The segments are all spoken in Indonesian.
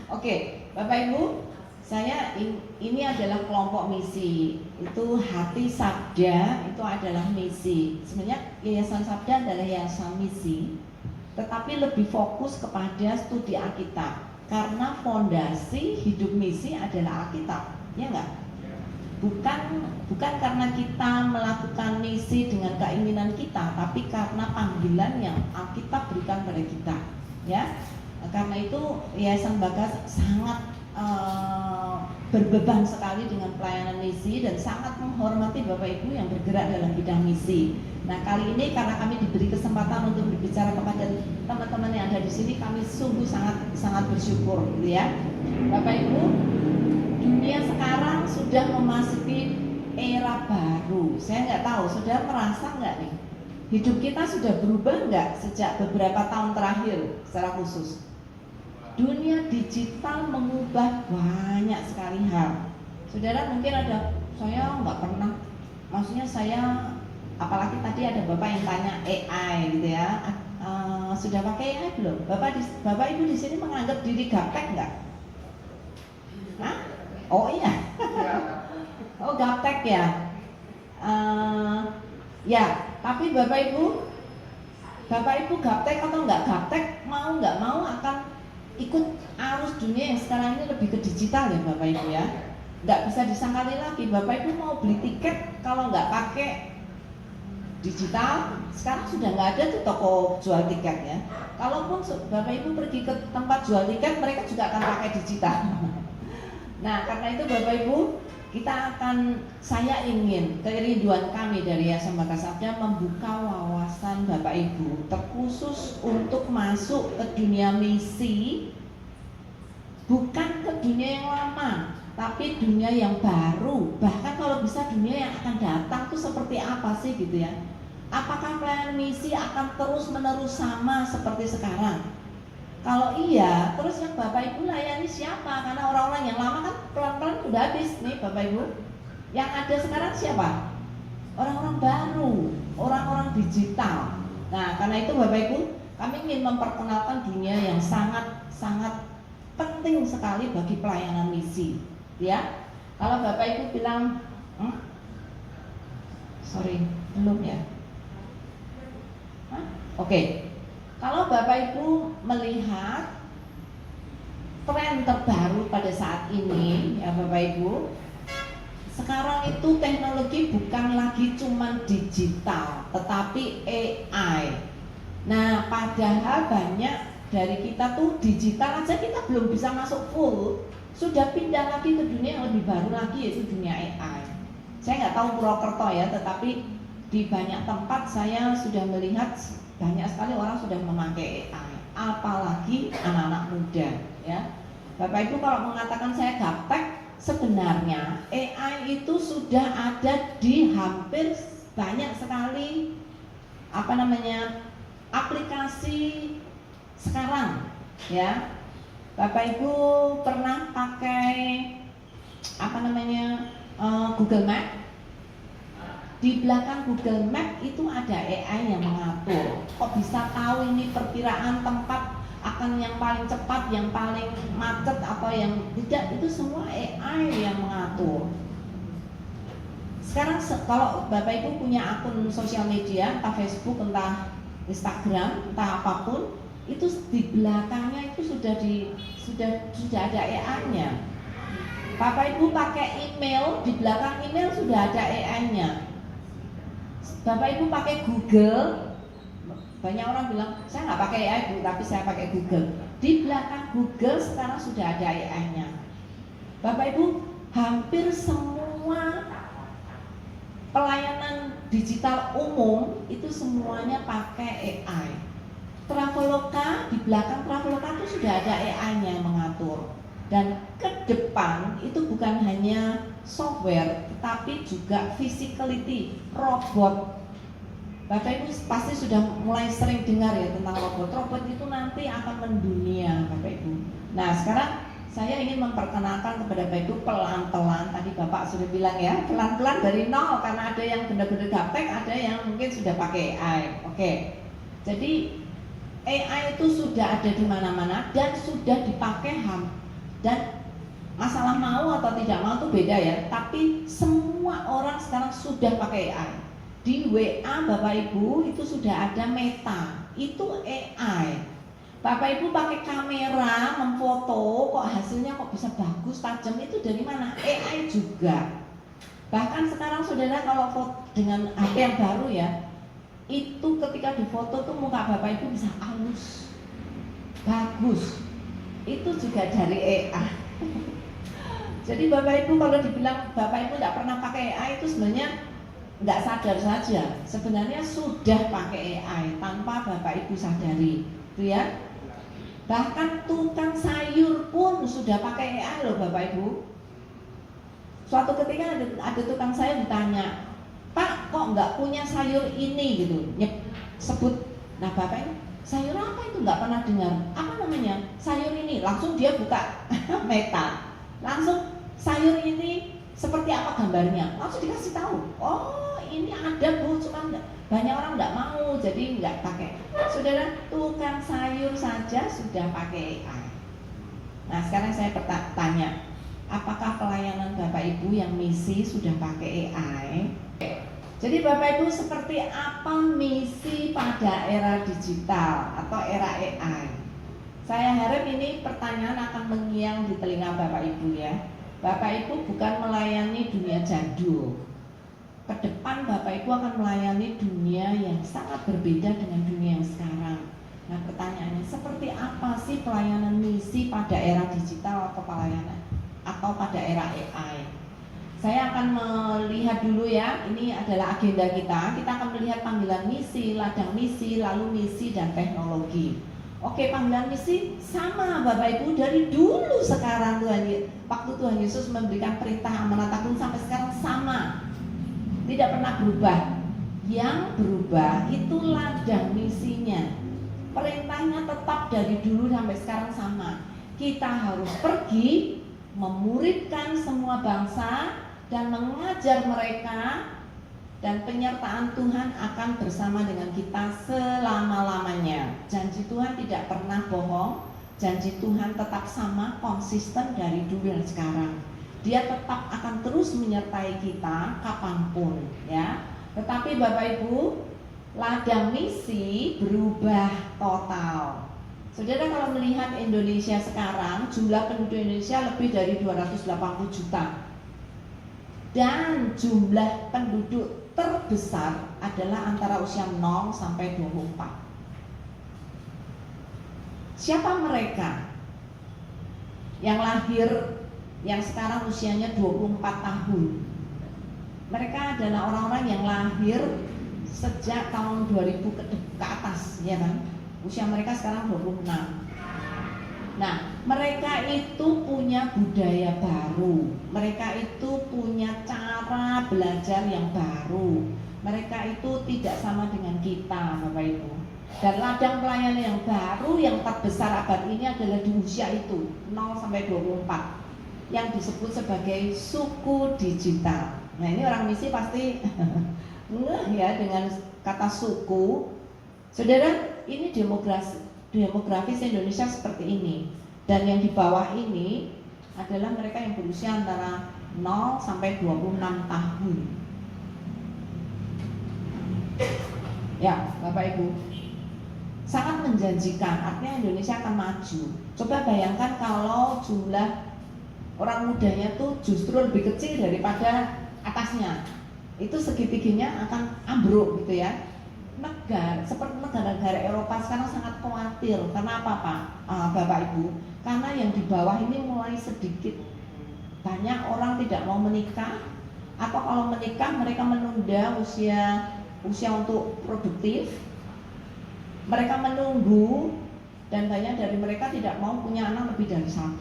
Oke, Bapak Ibu, ini adalah kelompok misi. Itu Hati Sabda, itu adalah misi. Sebenarnya Yayasan Sabda adalah yayasan misi, tetapi lebih fokus kepada studi Alkitab. Karena fondasi hidup misi adalah Alkitab, ya enggak? Bukan karena kita melakukan misi dengan keinginan kita, tapi karena panggilan yang Alkitab berikan pada kita, ya. Karena itu Yayasan Bagas sangat berbeban sekali dengan pelayanan misi dan sangat menghormati Bapak Ibu yang bergerak dalam bidang misi. Nah, kali ini karena kami diberi kesempatan untuk berbicara kepada teman-teman yang ada di sini, kami sungguh sangat bersyukur, gitu ya. Bapak Ibu, dunia sekarang sudah memasuki era baru. Saya nggak tahu, saudara merasa nggak nih? Hidup kita sudah berubah nggak sejak beberapa tahun terakhir secara khusus? Dunia digital mengubah banyak sekali hal. Saudara mungkin ada, saya nggak pernah, maksudnya saya, apalagi tadi ada Bapak yang tanya AI gitu ya, sudah pakai AI belum? Bapak Ibu di sini menganggap diri gaptek nggak? Hah? Oh iya, oh gaptek ya. Ya, tapi Bapak Ibu gaptek atau nggak gaptek, mau nggak mau akan ikut arus dunia yang sekarang ini lebih ke digital ya Bapak Ibu ya. Nggak bisa disangkali lagi, Bapak Ibu mau beli tiket kalau nggak pakai digital, sekarang sudah nggak ada tuh toko jual tiket ya. Kalaupun Bapak Ibu pergi ke tempat jual tiket, mereka juga akan pakai digital. Nah, karena itu Bapak Ibu, saya ingin, kerinduan kami dari Yayasan Bagas Sabda membuka wawasan Bapak Ibu terkhusus untuk masuk ke dunia misi, bukan ke dunia yang lama, tapi dunia yang baru. Bahkan kalau bisa dunia yang akan datang itu seperti apa sih gitu ya. Apakah pelayanan misi akan terus menerus sama seperti sekarang? Kalau iya, terus yang Bapak Ibu layani siapa? Karena orang-orang yang lama kan pelan-pelan udah habis nih Bapak Ibu. Yang ada sekarang siapa? Orang-orang baru, orang-orang digital. Nah, karena itu Bapak Ibu, kami ingin memperkenalkan dunia yang sangat penting sekali bagi pelayanan misi. Ya, kalau Bapak Ibu bilang, sorry, belum ya? Oke. Kalau Bapak Ibu melihat tren terbaru pada saat ini ya Bapak Ibu, sekarang itu teknologi bukan lagi cuma digital tetapi AI. Nah, padahal banyak dari kita tuh digital aja kita belum bisa masuk full, sudah pindah lagi ke dunia yang lebih baru lagi, yaitu dunia AI. Saya nggak tahu Purwokerto ya, tetapi di banyak tempat saya sudah melihat banyak sekali orang sudah memakai AI, apalagi anak-anak muda ya. Bapak Ibu kalau mengatakan saya gaptek, sebenarnya AI itu sudah ada di hampir banyak sekali aplikasi sekarang ya. Bapak Ibu pernah pakai Google Map? Di belakang Google Map itu ada AI yang mengatur. Kok bisa tahu ini perkiraan tempat akan yang paling cepat, yang paling macet, atau yang tidak? Itu semua AI yang mengatur. Sekarang kalau Bapak Ibu punya akun sosial media, entah Facebook, entah Instagram, entah apapun, itu di belakangnya itu sudah ada AI-nya. Bapak Ibu pakai email, di belakang email sudah ada AI-nya. Bapak Ibu pakai Google, banyak orang bilang saya nggak pakai AI Bu, tapi saya pakai Google. Di belakang Google sekarang sudah ada AI-nya. Bapak Ibu, hampir semua pelayanan digital umum itu semuanya pakai AI. Traveloka, di belakang Traveloka itu sudah ada AI-nya yang mengatur. Dan ke depan itu bukan hanya software, tetapi juga physicality, robot. Bapak Ibu pasti sudah mulai sering dengar ya tentang robot. Robot itu nanti akan mendunia Bapak Ibu. Nah, sekarang saya ingin memperkenalkan kepada Bapak Ibu pelan-pelan. Tadi Bapak sudah bilang ya, pelan-pelan dari nol, karena ada yang benar-benar gaptek, ada yang mungkin sudah pakai AI. Oke. Jadi AI itu sudah ada di mana-mana dan sudah dipakai Dan masalah mau atau tidak mau itu beda ya, tapi semua orang sekarang sudah pakai AI. Di WA Bapak Ibu itu sudah ada Meta, itu AI. Bapak Ibu pakai kamera memfoto, kok hasilnya kok bisa bagus, tajam, itu dari mana? AI juga. Bahkan sekarang saudara kalau foto dengan HP yang baru ya, itu ketika difoto tuh muka Bapak Ibu bisa halus, bagus. Itu juga dari AI. Jadi Bapak Ibu kalau dibilang Bapak Ibu tidak pernah pakai AI itu sebenarnya tidak sadar saja. Sebenarnya sudah pakai AI tanpa Bapak Ibu sadari, itu ya. Bahkan tukang sayur pun sudah pakai AI loh Bapak Ibu. Suatu ketika ada tukang sayur ditanya, Pak kok nggak punya sayur ini gitu, sebut. Nah Bapak ini sayur apa itu, nggak pernah dengar. Apa namanya? Sayur ini. Langsung dia buka Meta. Langsung sayur ini seperti apa gambarnya. Langsung dikasih tahu. Oh ini ada Bu, cuma banyak orang nggak mau, jadi nggak pakai. Saudara, tukang sayur saja sudah pakai AI. Nah sekarang saya tanya, apakah pelayanan Bapak Ibu yang misi sudah pakai AI? Jadi Bapak Ibu, seperti apa misi pada era digital atau era AI? Saya harap ini pertanyaan akan mengiang di telinga Bapak Ibu ya. Bapak Ibu bukan melayani dunia jadul. Ke depan Bapak Ibu akan melayani dunia yang sangat berbeda dengan dunia yang sekarang. Nah pertanyaannya, seperti apa sih pelayanan misi pada era digital atau pelayanan atau pada era AI? Saya akan melihat dulu ya, ini adalah agenda kita. Kita akan melihat panggilan misi, ladang misi, lalu misi dan teknologi. Oke, panggilan misi sama Bapak Ibu dari dulu sekarang waktu Tuhan Yesus memberikan perintah amanat agung sampai sekarang sama. Tidak pernah berubah. Yang berubah itu ladang misinya. Perintahnya tetap dari dulu sampai sekarang sama. Kita harus pergi memuridkan semua bangsa dan mengajar mereka, dan penyertaan Tuhan akan bersama dengan kita selama-lamanya. Janji Tuhan tidak pernah bohong, janji Tuhan tetap sama, konsisten dari dulu dan sekarang. Dia tetap akan terus menyertai kita kapanpun ya. Tetapi Bapak Ibu, ladang misi berubah total. Saudara kalau melihat Indonesia sekarang, jumlah penduduk Indonesia lebih dari 280 juta. Dan jumlah penduduk terbesar adalah antara usia 0 sampai 24. Siapa mereka? Yang lahir, yang sekarang usianya 24 tahun. Mereka adalah orang-orang yang lahir sejak tahun 2000 ke atas, ya kan? Usia mereka sekarang 26. Nah, mereka itu punya budaya baru, mereka itu punya cara belajar yang baru, mereka itu tidak sama dengan kita, Bapak Ibu. Dan ladang pelayanan yang baru yang terbesar abad ini adalah di usia itu 0 sampai 24, yang disebut sebagai suku digital. Nah, ini orang misi pasti ngeh ya dengan kata suku. Saudara, ini demografis Indonesia seperti ini. Dan yang di bawah ini adalah mereka yang berusia antara 0 sampai 26 tahun. Ya, Bapak Ibu, sangat menjanjikan, artinya Indonesia akan maju. Coba bayangkan kalau jumlah orang mudanya tuh justru lebih kecil daripada atasnya. Itu segitiginya akan ambruk gitu ya. Seperti negara-negara Eropa sekarang sangat khawatir. Karena apa Pak, Bapak Ibu? Karena yang di bawah ini mulai sedikit banyak orang tidak mau menikah, atau kalau menikah mereka menunda usia untuk produktif. Mereka menunggu, dan banyak dari mereka tidak mau punya anak lebih dari 1.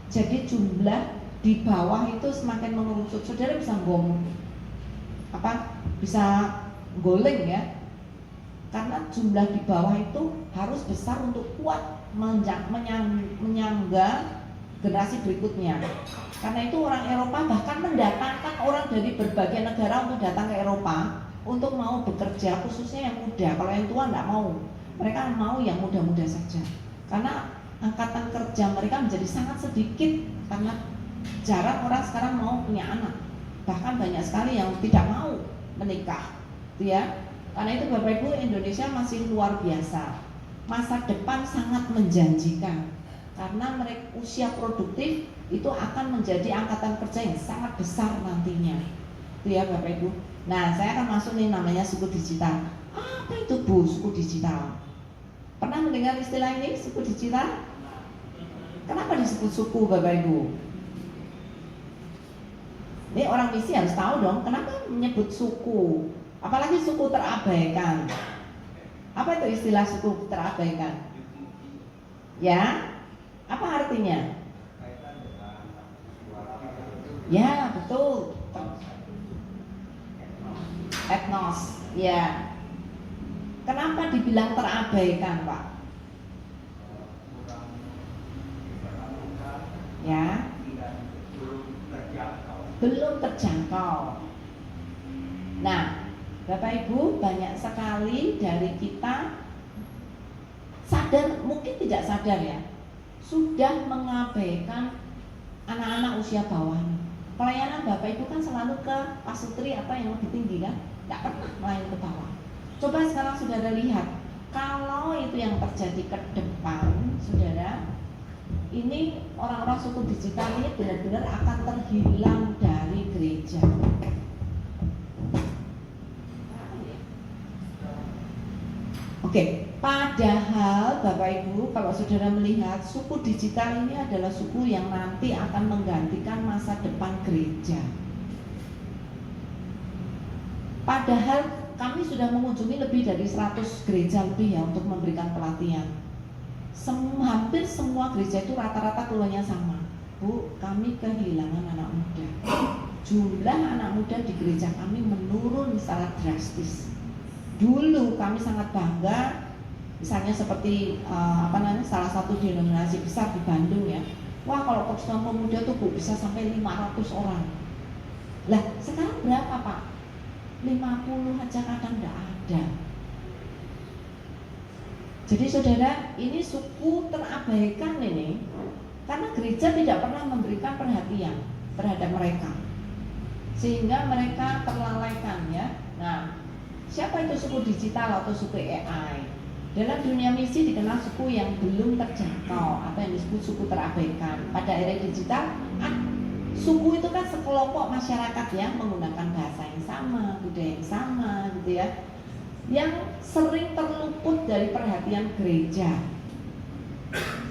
Jadi jumlah di bawah itu semakin mengerucut. Saudara bisa bisa goleng ya, karena jumlah di bawah itu harus besar untuk kuat menyangga generasi berikutnya. Karena itu orang Eropa bahkan mendatangkan orang dari berbagai negara untuk datang ke Eropa untuk mau bekerja, khususnya yang muda. Kalau yang tua nggak mau, mereka mau yang muda-muda saja. Karena angkatan kerja mereka menjadi sangat sedikit karena jarang orang sekarang mau punya anak. Bahkan banyak sekali yang tidak mau menikah, gitu ya. Karena itu Bapak Ibu, Indonesia masih luar biasa. Masa depan sangat menjanjikan. Karena mereka usia produktif itu akan menjadi angkatan kerja yang sangat besar nantinya. Itu ya Bapak Ibu. Nah, saya akan masuk nih namanya suku digital. Apa itu Bu suku digital? Pernah mendengar istilah ini, suku digital? Kenapa disebut suku Bapak Ibu? Ini orang misi harus tahu dong, kenapa menyebut suku? Apalagi suku terabaikan. Apa itu istilah suku terabaikan? Ya, apa artinya? Ya, betul. Etnos, ya. Kenapa dibilang terabaikan, Pak? Ya, belum terjangkau. Nah, Bapak Ibu, banyak sekali dari kita sadar, mungkin tidak sadar ya, sudah mengabaikan anak-anak usia bawah. Pelayanan Bapak Ibu kan selalu ke pasutri atau yang lebih tinggi kan, tidak pernah melayani ke bawah. Coba sekarang saudara lihat, kalau itu yang terjadi ke depan, saudara, ini orang-orang suku digital ini benar-benar akan terhilang dari gereja. Oke, padahal Bapak Ibu, kalau saudara melihat suku digital ini adalah suku yang nanti akan menggantikan masa depan gereja. Padahal kami sudah mengunjungi lebih dari 100 gereja lebih ya untuk memberikan pelatihan. Hampir semua gereja itu rata-rata keluarnya sama. Bu, kami kehilangan anak muda. Jumlah anak muda di gereja kami menurun secara drastis. Dulu kami sangat bangga, misalnya seperti salah satu denominasi besar di Bandung ya. Wah, kalau persekutuan pemuda tuh Bu bisa sampai 500 orang. Lah, sekarang berapa Pak? 50 aja kadang enggak ada. Jadi saudara, ini suku terabaikan ini karena gereja tidak pernah memberikan perhatian terhadap mereka, sehingga mereka terlalaikan ya. Nah, siapa itu suku digital atau suku AI? Dalam dunia misi dikenal suku yang belum terjangkau atau yang disebut suku terabaikan. Pada era digital, suku itu kan sekelompok masyarakat yang menggunakan bahasa yang sama, budaya yang sama, gitu ya, yang sering terluput dari perhatian gereja.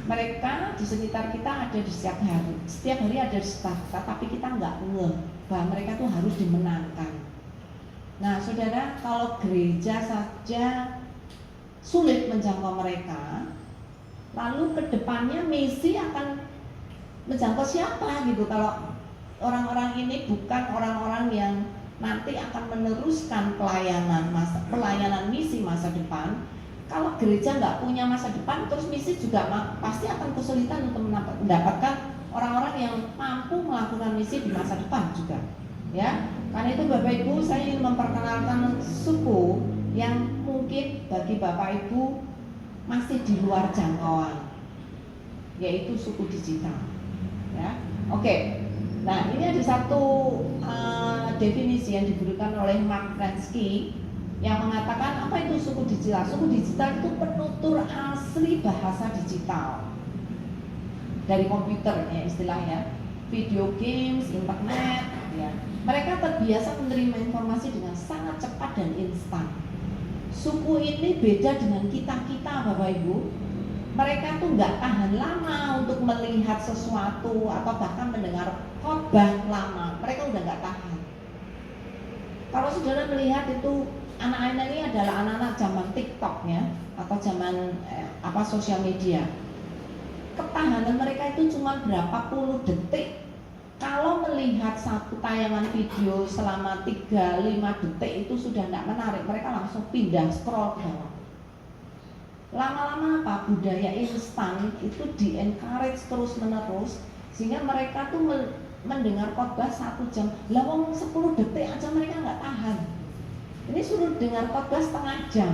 Mereka di sekitar kita ada di setiap hari ada di sekitar kita, tapi kita nggak ngeh bahwa mereka tuh harus dimenangkan. Nah, saudara, kalau gereja saja sulit menjangkau mereka, lalu kedepannya misi akan menjangkau siapa gitu? Kalau orang-orang ini bukan orang-orang yang nanti akan meneruskan pelayanan misi masa depan. Kalau gereja nggak punya masa depan, terus misi juga pasti akan kesulitan untuk mendapatkan orang-orang yang mampu melakukan misi di masa depan juga. Ya, karena itu Bapak Ibu, saya ingin memperkenalkan suku yang mungkin bagi Bapak Ibu masih di luar jangkauan, yaitu suku digital. Ya, oke. Nah, ini ada satu definisi yang diberikan oleh Mark Prensky yang mengatakan apa itu suku digital. Suku digital itu penutur asli bahasa digital dari komputer ya istilahnya, video games, internet ya. Mereka terbiasa menerima informasi dengan sangat cepat dan instan. Suku ini beda dengan kita Bapak Ibu. Mereka tuh nggak tahan lama untuk melihat sesuatu atau bahkan mendengar khotbah lama. Mereka udah nggak tahan. Kalau saudara melihat itu anak-anak ini adalah anak-anak zaman TikTok ya, atau zaman sosial media. Ketahanan mereka itu cuma berapa puluh detik. Kalau melihat satu tayangan video selama 3-5 detik itu sudah tidak menarik, mereka langsung pindah scroll ke bawah. Lama-lama apa? Budaya instan itu di-encourage terus-menerus, sehingga mereka tuh mendengar khotbah 1 jam. Lah wong 10 detik aja mereka nggak tahan. Ini suruh dengar khotbah setengah jam.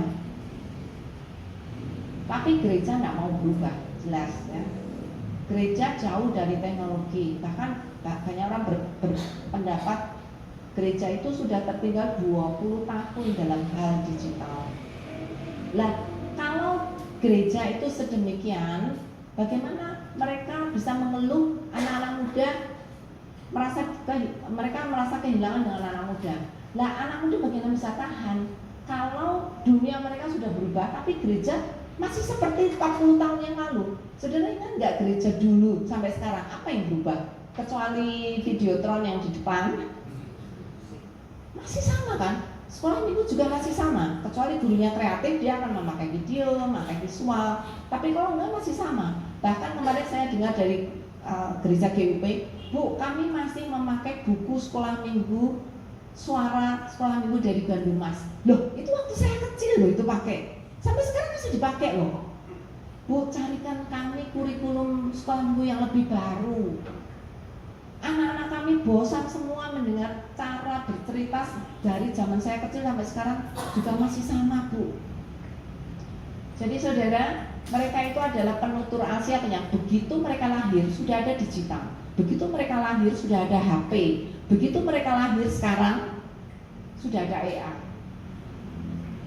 Tapi gereja nggak mau berubah. jelas ya. Gereja jauh dari teknologi, bahkan banyak orang berpendapat gereja itu sudah tertinggal 20 tahun dalam hal digital. Lah, kalau gereja itu sedemikian, bagaimana mereka bisa mengeluh anak-anak muda mereka merasa kehilangan dengan anak muda? Lah, anak muda bagaimana bisa tahan kalau dunia mereka sudah berubah, tapi gereja masih seperti 40 tahun yang lalu? Saudara ingat nggak gereja dulu sampai sekarang apa yang berubah? Kecuali Videotron yang di depan, masih sama kan? Sekolah minggu juga masih sama, kecuali gurunya kreatif, dia akan memakai video, memakai visual. Tapi kalau enggak masih sama. Bahkan kemarin saya dengar dari gereja GUP, Bu, kami masih memakai buku sekolah minggu, suara sekolah minggu dari Bandung Mas. Loh, itu waktu saya kecil loh itu pakai. Sampai sekarang masih dipakai loh. Bu, carikan kami kurikulum sekolah minggu yang lebih baru. Anak-anak kami bosan semua mendengar cara bercerita dari zaman saya kecil sampai sekarang juga masih sama, Bu. Jadi saudara, mereka itu adalah penutur Asia yang begitu mereka lahir sudah ada digital, begitu mereka lahir sudah ada HP, begitu mereka lahir sekarang sudah ada AI.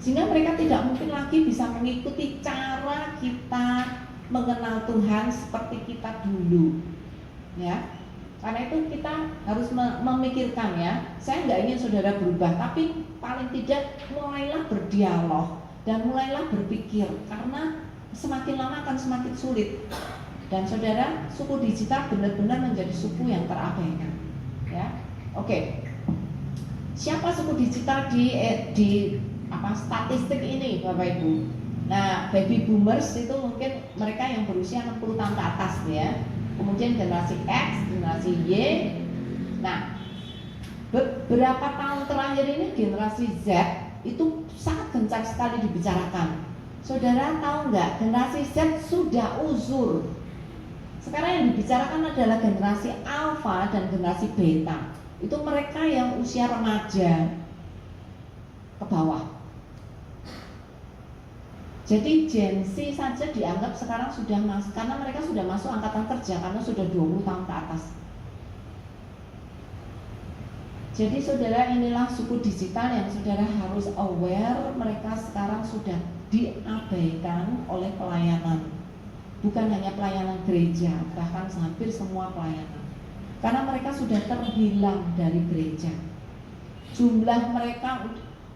Sehingga mereka tidak mungkin lagi bisa mengikuti cara kita mengenal Tuhan seperti kita dulu, ya. Karena itu kita harus memikirkan ya. Saya nggak ingin saudara berubah, tapi paling tidak mulailah berdialog dan mulailah berpikir, karena semakin lama akan semakin sulit. Dan saudara, suku digital benar-benar menjadi suku yang terabaikan. Ya, oke. Siapa suku digital di statistik ini, Bapak Ibu? Nah, baby boomers itu mungkin mereka yang berusia 60 tahun ke atas ya. Kemudian generasi X, generasi Y. Nah, beberapa tahun terakhir ini generasi Z itu sangat gencar sekali dibicarakan. Saudara tahu nggak, generasi Z sudah uzur. Sekarang yang dibicarakan adalah generasi Alpha dan generasi Beta. Itu mereka yang usia remaja ke bawah. Jadi Gen Z saja dianggap sekarang sudah masuk, karena mereka sudah masuk angkatan kerja, karena sudah 20 tahun ke atas. Jadi saudara, inilah suku digital yang saudara harus aware, mereka sekarang sudah diabaikan oleh pelayanan. Bukan hanya pelayanan gereja, bahkan hampir semua pelayanan. Karena mereka sudah terhilang dari gereja. Jumlah mereka,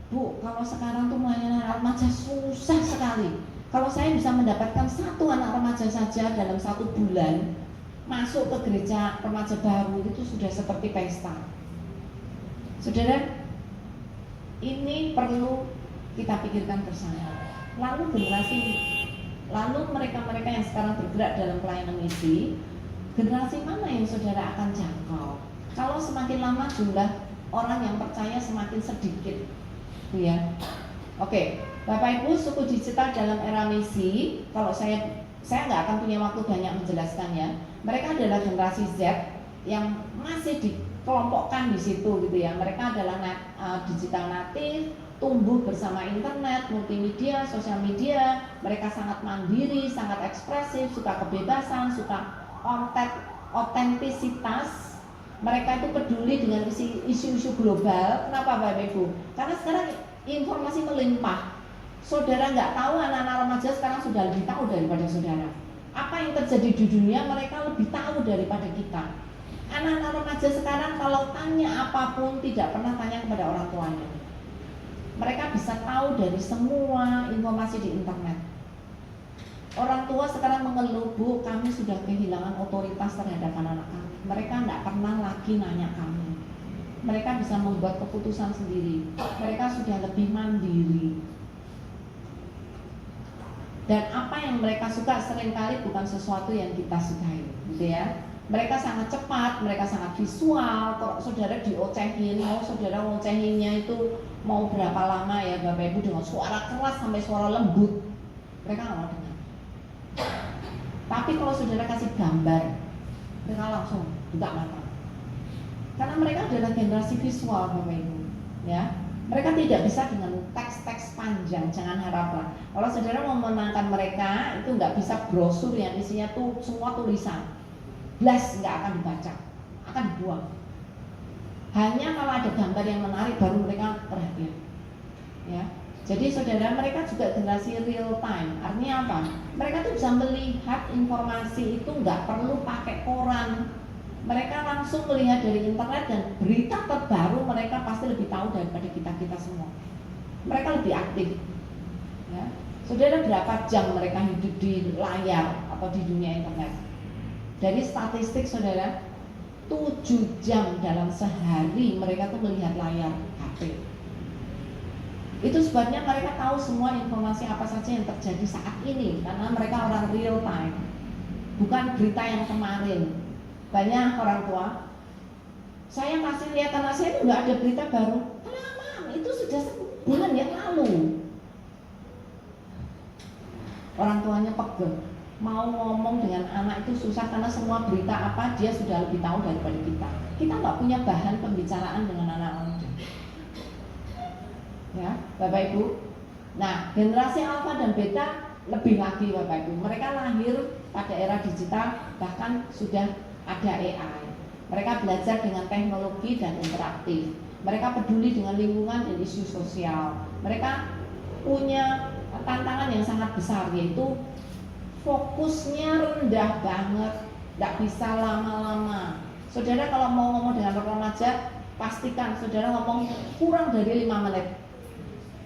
Bu, kalau sekarang tuh melayani anak remaja susah sekali. Kalau saya bisa mendapatkan satu anak remaja saja dalam 1 bulan masuk ke gereja remaja baru, itu sudah seperti pesta. Saudara, ini perlu kita pikirkan bersama. Lalu mereka-mereka yang sekarang bergerak dalam pelayanan misi, generasi mana yang saudara akan jangkau? Kalau semakin lama jumlah orang yang percaya semakin sedikit, ya. Oke, Bapak Ibu, suku digital dalam era misi, kalau saya nggak akan punya waktu banyak menjelaskan ya. Mereka adalah generasi Z yang masih dikelompokkan di situ gitu ya. Mereka adalah digital native, tumbuh bersama internet, multimedia, sosial media. Mereka sangat mandiri, sangat ekspresif, suka kebebasan, suka otentisitas. Mereka itu peduli dengan isu-isu global. Kenapa Bapak Ibu? Karena sekarang informasi melimpah. Saudara nggak tahu, anak-anak remaja sekarang sudah lebih tahu daripada saudara. Apa yang terjadi di dunia mereka lebih tahu daripada kita. Anak-anak remaja sekarang kalau tanya apapun tidak pernah tanya kepada orang tuanya. Mereka bisa tahu dari semua informasi di internet. Orang tua sekarang mengeluh, Bu, kami sudah kehilangan otoritas terhadap anak-anak kami. Mereka tidak pernah lagi nanya kami. Mereka bisa membuat keputusan sendiri. Mereka sudah lebih mandiri. Dan apa yang mereka suka seringkali bukan sesuatu yang kita sukai, gitu ya. Mereka sangat cepat, mereka sangat visual. Kalau saudara diocehin, saudara ngocehinnya itu mau berapa lama ya Bapak Ibu, dengan suara keras sampai suara lembut, mereka nggak mau dengar. Tapi kalau saudara kasih gambar, mereka langsung buka mata. Karena mereka adalah generasi visual Bapak Ibu, ya. Mereka tidak bisa dengan teks-teks panjang, jangan haraplah. Kalau saudara mau memenangkan mereka, itu nggak bisa brosur yang isinya tuh semua tulisan. Blas nggak akan dibaca, akan dibuang. Hanya kalau ada gambar yang menarik baru mereka perhatian. Ya, jadi saudara, mereka juga generasi real time. Artinya apa? Mereka tuh bisa melihat informasi itu nggak perlu pakai koran. Mereka langsung melihat dari internet dan berita terbaru mereka pasti lebih tahu daripada kita semua. Mereka lebih aktif. Ya. Saudara, berapa jam mereka hidup di layar atau di dunia internet? Dari statistik saudara, 7 jam dalam sehari mereka tuh melihat layar HP. Itu sebabnya mereka tahu semua informasi apa saja yang terjadi saat ini, karena mereka orang real time, bukan berita yang kemarin. Banyak orang tua, saya kasih lihat anak saya itu nggak ada berita baru. Kenapa? Itu sudah sebulan yang lalu. Orang tuanya pegel, mau ngomong dengan anak itu susah karena semua berita apa dia sudah lebih tahu daripada kita. Kita nggak punya bahan pembicaraan dengan anak-anak. Ya, Bapak Ibu. Nah, generasi Alpha dan Beta lebih lagi Bapak Ibu. Mereka lahir pada era digital, bahkan sudah ada AI. Mereka belajar dengan teknologi dan interaktif. Mereka peduli dengan lingkungan dan isu sosial. Mereka punya tantangan yang sangat besar, yaitu fokusnya rendah banget, tidak bisa lama-lama. Saudara kalau mau ngomong dengan remaja, pastikan saudara ngomong kurang dari 5 menit.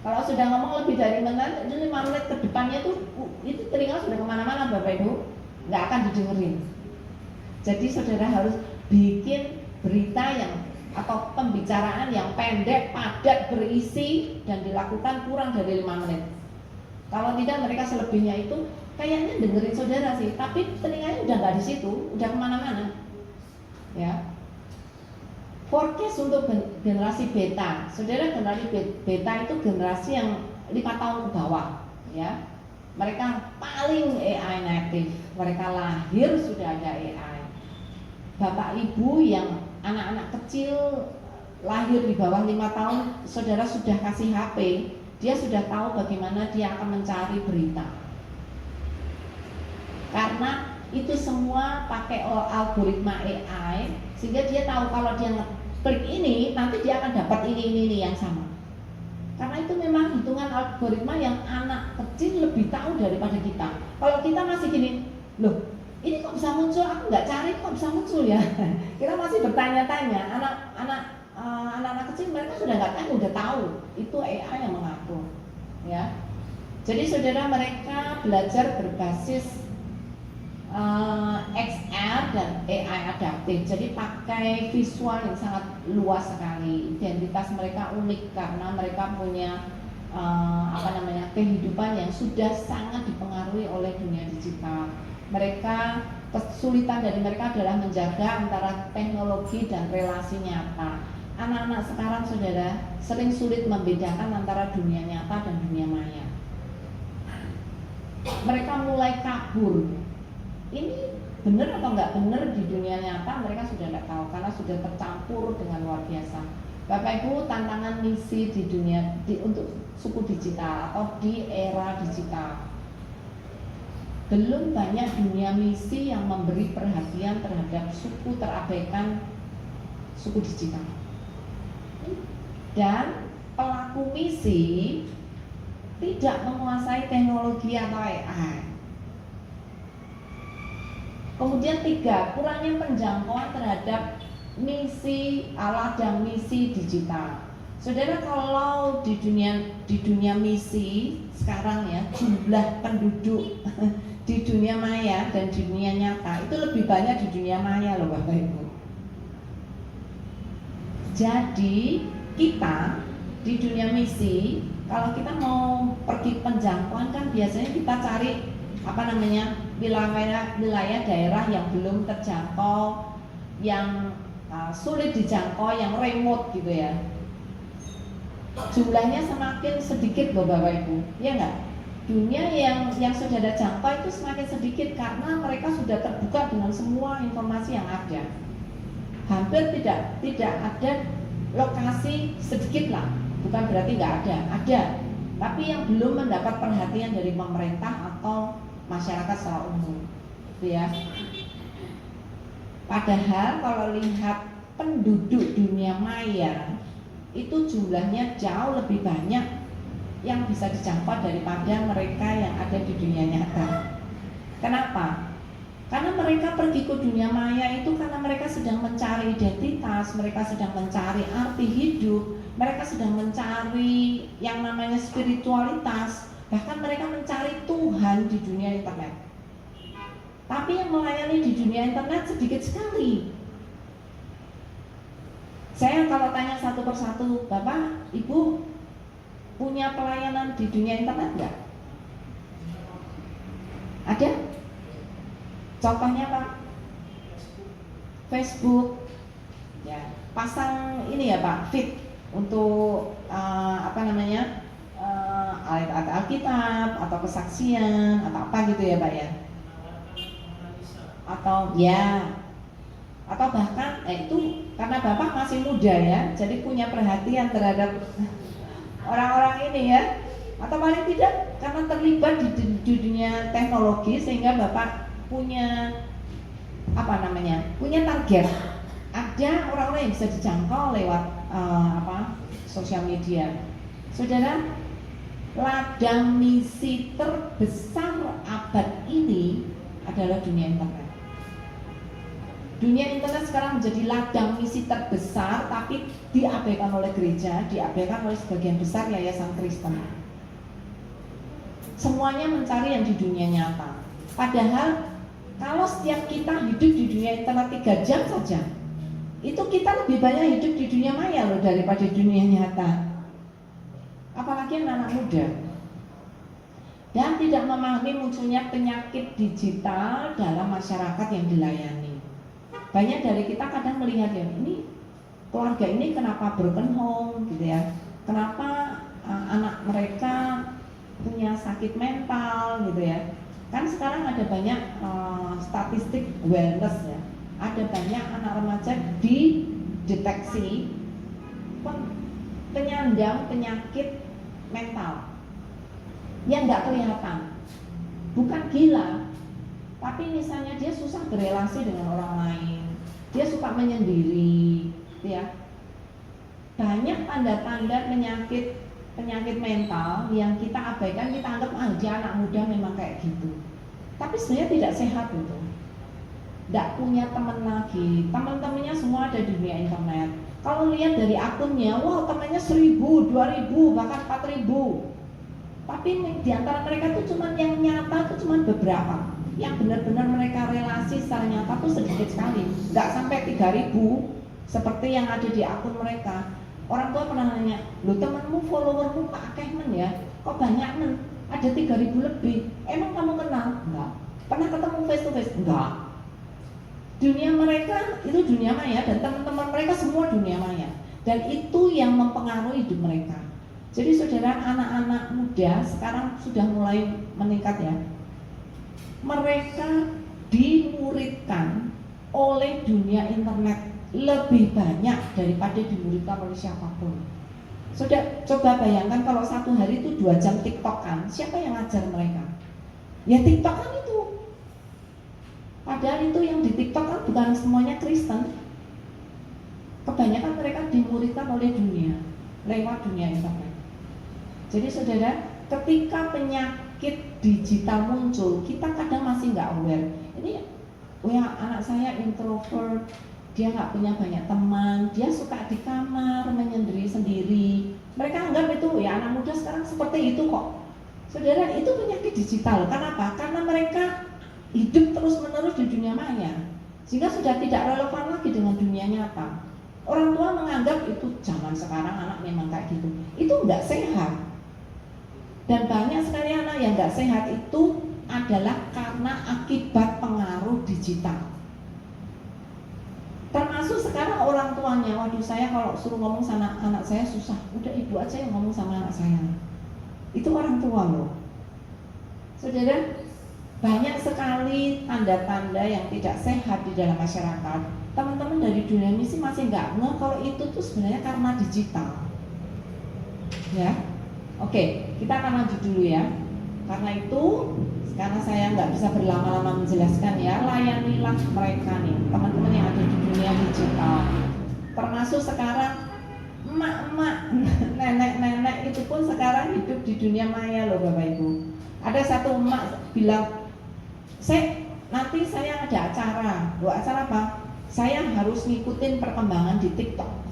Kalau sudah ngomong lebih dari 5 menit ke depannya itu telinga sudah kemana-mana Bapak Ibu, nggak akan didengerin. Jadi saudara harus bikin berita yang atau pembicaraan yang pendek, padat, berisi dan dilakukan kurang dari 5 menit. Kalau tidak mereka selebihnya itu kayaknya dengerin saudara sih, tapi telinganya udah nggak di situ, udah kemana-mana. Ya. Forecast untuk generasi beta, saudara, generasi beta itu generasi yang 5 tahun ke bawah, ya. Mereka paling AI native, mereka lahir sudah ada AI. Bapak ibu yang anak-anak kecil lahir di bawah 5 tahun, saudara sudah kasih HP, dia sudah tahu bagaimana dia akan mencari berita. Karena itu semua pakai algoritma AI, sehingga dia tahu kalau dia klik ini, nanti dia akan dapat ini yang sama. Karena itu memang hitungan algoritma yang anak kecil lebih tahu daripada kita. Kalau kita masih gini, loh ini kok bisa muncul, aku nggak cari kok bisa muncul ya. Kita masih bertanya-tanya. Anak-anak kecil mereka sudah nggak tahu, udah tahu itu AI yang mengatur, ya. Jadi saudara, mereka belajar berbasis XR dan AI adaptif. Jadi pakai visual yang sangat luas sekali. Identitas mereka unik karena mereka punya kehidupan yang sudah sangat dipengaruhi oleh dunia digital. Mereka, kesulitan dari mereka adalah menjaga antara teknologi dan relasi nyata. Anak-anak sekarang saudara sering sulit membedakan antara dunia nyata dan dunia maya. Mereka mulai kabur. Ini benar atau nggak benar di dunia nyata mereka sudah tidak tahu karena sudah tercampur dengan luar biasa. Bapak Ibu, tantangan misi di dunia untuk suku digital atau di era digital. Belum banyak dunia misi yang memberi perhatian terhadap suku terabaikan, suku digital. Dan pelaku misi tidak menguasai teknologi atau AI. Kemudian 3, kurangnya penjangkauan terhadap misi ladang misi digital. Saudara, kalau di dunia misi sekarang ya, jumlah penduduk di dunia maya dan di dunia nyata itu lebih banyak di dunia maya loh Bapak Ibu. Jadi kita di dunia misi, kalau kita mau pergi penjangkauan kan biasanya kita cari wilayah daerah yang belum terjangkau, yang sulit dijangkau, yang remote gitu ya. Jumlahnya semakin sedikit loh Bapak Ibu, ya enggak? Dunia yang saudara jangkau itu semakin sedikit karena mereka sudah terbuka dengan semua informasi yang ada. Hampir tidak ada lokasi sedikit lah Bukan berarti nggak ada, tapi yang belum mendapat perhatian dari pemerintah atau masyarakat secara umum, gitu ya. Padahal kalau lihat penduduk dunia maya itu jumlahnya jauh lebih banyak yang bisa dijangkau daripada mereka yang ada di dunia nyata. Kenapa? Karena mereka pergi ke dunia maya itu karena mereka sedang mencari identitas, mereka sedang mencari arti hidup, mereka sedang mencari yang namanya spiritualitas, bahkan mereka mencari Tuhan di dunia internet. Tapi yang melayani di dunia internet sedikit sekali. Saya kalau tanya satu persatu, Bapak, Ibu punya pelayanan di dunia internet enggak? Ada? Contohnya apa? Facebook, ya, pasang ini ya Pak, feed untuk ayat-ayat Alkitab atau kesaksian atau apa gitu ya Pak ya? Atau bahkan itu karena Bapak masih muda ya, jadi punya perhatian terhadap orang-orang ini ya, atau paling tidak karena terlibat di dunia teknologi sehingga Bapak punya punya target. Ada orang-orang yang bisa dijangkau lewat sosial media. Saudara, ladang misi terbesar abad ini adalah dunia internet. Dunia internet sekarang menjadi ladang misi terbesar, tapi diabaikan oleh gereja, diabaikan oleh sebagian besar yayasan Kristen. Semuanya mencari yang di dunia nyata. Padahal kalau setiap kita hidup di dunia internet 3 jam saja, itu kita lebih banyak hidup di dunia maya loh daripada dunia nyata. Apalagi anak muda. Dan tidak memahami munculnya penyakit digital dalam masyarakat yang dilayani. Banyak dari kita kadang melihat ya, ini keluarga ini kenapa broken home gitu ya, kenapa anak mereka punya sakit mental gitu ya. Kan sekarang ada banyak statistik wellness ya, ada banyak anak remaja dideteksi penyandang penyakit mental yang nggak kelihatan, bukan gila, tapi misalnya dia susah berelasi dengan orang lain, dia suka menyendiri, ya. Banyak tanda-tanda penyakit mental yang kita abaikan, kita anggap dia anak muda memang kayak gitu. Tapi sebenarnya tidak sehat itu. Tidak punya teman lagi, teman-temannya semua ada di dunia internet. Kalau lihat dari akunnya, wah temannya 1000, 2000, bahkan 4000. Tapi di antara mereka tuh cuma yang nyata tuh cuma beberapa. Yang benar-benar mereka relasi secara nyata tuh sedikit sekali, nggak sampai 3000 seperti yang ada di akun mereka. Orang tua pernah nanya, lu temanmu followermu Pak Kehman ya, kok banyak men? Ada 3000 lebih. Emang kamu kenal? Enggak. Pernah ketemu face to face? Enggak. Dunia mereka itu dunia maya dan teman-teman mereka semua dunia maya, dan itu yang mempengaruhi hidup mereka. Jadi saudara, anak-anak muda sekarang sudah mulai meningkat ya. Mereka dimuridkan oleh dunia internet lebih banyak daripada dimuridkan oleh siapapun. Sudah coba bayangkan kalau satu hari itu 2 jam TikTokan, siapa yang ngajar mereka? Ya TikTokan itu. Padahal itu yang di TikTok kan bukan semuanya Kristen. Kebanyakan mereka dimuridkan oleh dunia lewat dunia internet. Jadi saudara, ketika penyakit digital muncul, kita kadang masih nggak aware. Ini, ya anak saya introvert, dia nggak punya banyak teman, dia suka di kamar menyendiri sendiri. Mereka anggap itu ya anak muda sekarang seperti itu kok. Saudara, itu penyakit digital. Kenapa? Karena mereka hidup terus-menerus di dunia maya, sehingga sudah tidak relevan lagi dengan dunia nyata. Orang tua menganggap itu zaman sekarang anak memang kayak gitu. Itu nggak sehat. Dan banyak sekali anak yang nggak sehat itu adalah karena akibat pengaruh digital. Termasuk sekarang orang tuanya, waduh saya kalau suruh ngomong sama anak saya susah, udah ibu aja yang ngomong sama anak saya. Itu orang tua loh. Saudara, banyak sekali tanda-tanda yang tidak sehat di dalam masyarakat. Teman-teman dari dunia misi masih nggak ngeh kalau itu tuh sebenarnya karena digital. Ya, oke, kita akan lanjut dulu ya. Karena itu, karena saya nggak bisa berlama-lama menjelaskan ya, layanilah mereka nih, teman-teman yang ada di dunia digital. Termasuk sekarang emak-emak, nenek-nenek itu pun sekarang hidup di dunia maya loh Bapak Ibu. Ada satu emak bilang, nanti saya ada acara. Loh, acara apa? Saya harus ngikutin perkembangan di TikTok.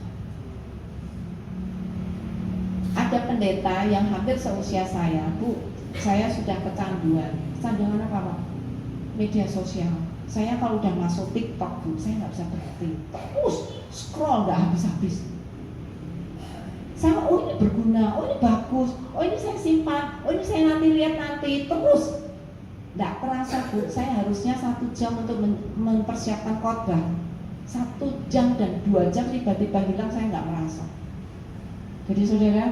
Ada pendeta yang hampir seusia saya, Bu, saya sudah kecanduan. Kecanduan apa Pak? Media sosial. Saya kalau udah masuk TikTok, Bu, saya nggak bisa berhenti. Terus scroll nggak habis-habis. Sama, oh ini berguna, oh ini bagus, oh ini saya simpan, oh ini saya nanti lihat nanti. Terus nggak terasa Bu, saya harusnya 1 jam untuk mempersiapkan khotbah. 1 jam dan 2 jam tiba-tiba hilang, saya nggak merasa. Jadi saudara,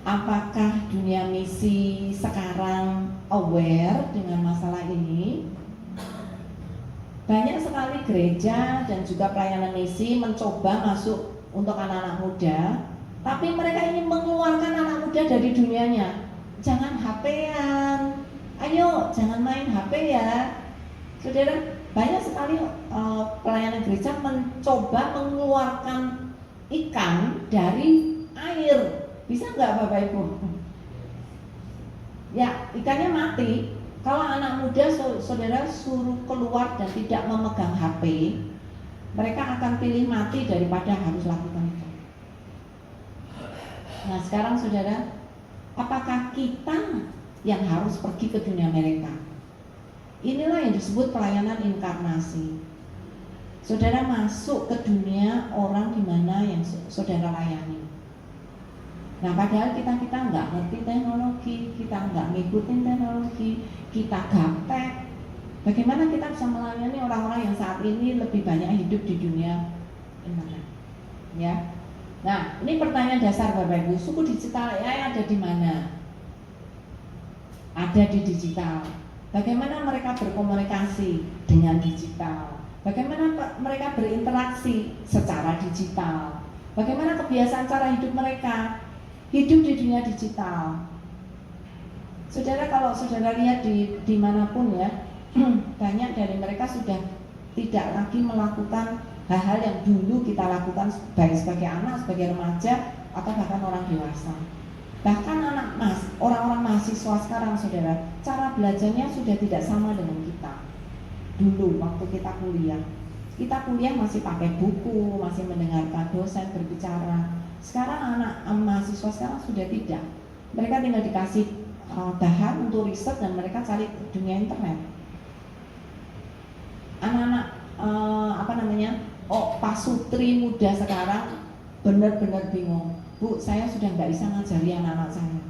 apakah dunia misi sekarang aware dengan masalah ini? Banyak sekali gereja dan juga pelayanan misi mencoba masuk untuk anak-anak muda, tapi mereka ingin mengeluarkan anak muda dari dunianya. Jangan HP-an, ayo jangan main HP ya. Saudara, banyak sekali pelayanan gereja mencoba mengeluarkan ikan dari air. Bisa nggak Bapak Ibu? Ya, ikannya mati. Kalau anak muda saudara suruh keluar dan tidak memegang HP, mereka akan pilih mati daripada harus lakukan itu. Nah sekarang saudara, apakah kita yang harus pergi ke dunia mereka? Inilah yang disebut pelayanan inkarnasi. Saudara masuk ke dunia orang di mana yang saudara layani. Nah padahal kita nggak ngerti teknologi, kita nggak ngikutin teknologi, kita gaptek. Bagaimana kita bisa melayani orang-orang yang saat ini lebih banyak hidup di dunia internet? Ya. Nah ini pertanyaan dasar Bapak Ibu, suku digital AI ada di mana? Ada di digital. Bagaimana mereka berkomunikasi dengan digital? Bagaimana mereka berinteraksi secara digital? Bagaimana kebiasaan cara hidup mereka hidup di dunia digital? Saudara, kalau saudara lihat di manapun ya, banyak dari mereka sudah tidak lagi melakukan hal-hal yang dulu kita lakukan baik sebagai anak, sebagai remaja, atau bahkan orang dewasa. Bahkan orang-orang mahasiswa sekarang saudara, cara belajarnya sudah tidak sama dengan kita. Dulu waktu kita kuliah masih pakai buku, masih mendengarkan dosen berbicara. Sekarang anak mahasiswa sekarang sudah tidak. Mereka tinggal dikasih bahan untuk riset dan mereka cari dunia internet. Anak-anak pasutri muda sekarang benar-benar bingung. Bu, saya sudah nggak bisa ngajari anak-anak saya.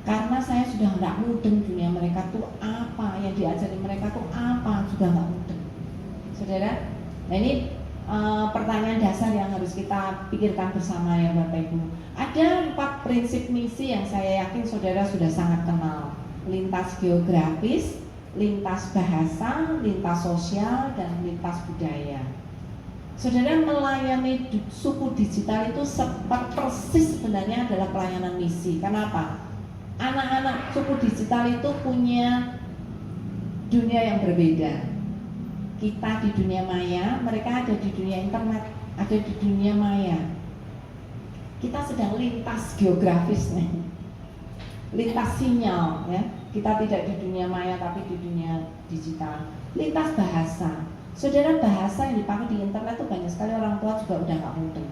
Karena saya sudah nggak mudeng dunia mereka tuh apa, yang diajari mereka tuh apa, sudah nggak mudeng. Saudara, nah ini pertanyaan dasar yang harus kita pikirkan bersama ya Bapak Ibu. Ada 4 prinsip misi yang saya yakin saudara sudah sangat kenal. Lintas geografis, lintas bahasa, lintas sosial, dan lintas budaya. Saudara, melayani suku digital itu persis sebenarnya adalah pelayanan misi. Kenapa? Anak-anak suku digital itu punya dunia yang berbeda. Kita di dunia maya, mereka ada di dunia internet, ada di dunia maya. Kita sedang lintas geografis nih, lintas sinyal ya. Kita tidak di dunia maya tapi di dunia digital. Lintas bahasa. Saudara, bahasa yang dipakai di internet itu banyak sekali orang tua juga udah nggak mudeng.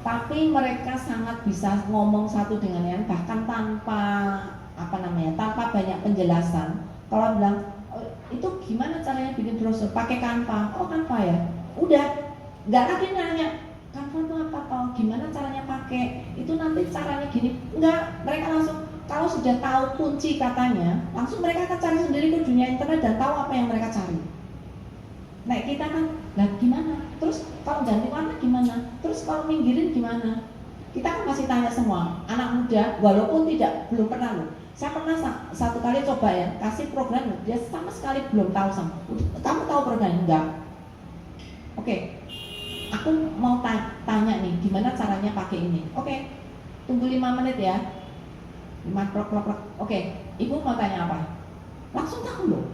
Tapi mereka sangat bisa ngomong satu dengan yang bahkan tanpa tanpa banyak penjelasan. Kalau bilang itu gimana caranya bikin brosur, pakai Canva. Oh Canva ya, udah nggak lagi nanya Canva itu apa, atau gimana caranya pakai, itu nanti caranya gini. Enggak, mereka langsung kalau sudah tahu kunci katanya, langsung mereka akan cari sendiri ke dunia internet dan tahu apa yang mereka cari. Nah kita kan, gimana? Terus kalau ganti warna gimana? Terus kalau minggirin gimana? Kita kan masih tanya semua. Anak muda, walaupun belum pernah loh. Saya pernah satu kali coba ya, kasih program, dia sama sekali belum tahu sama. Kamu tahu programnya? Enggak. Oke, aku mau tanya nih, gimana caranya pakai ini? Oke, tunggu 5 menit ya. 5 klok. Oke, ibu mau tanya apa? Langsung tahu loh.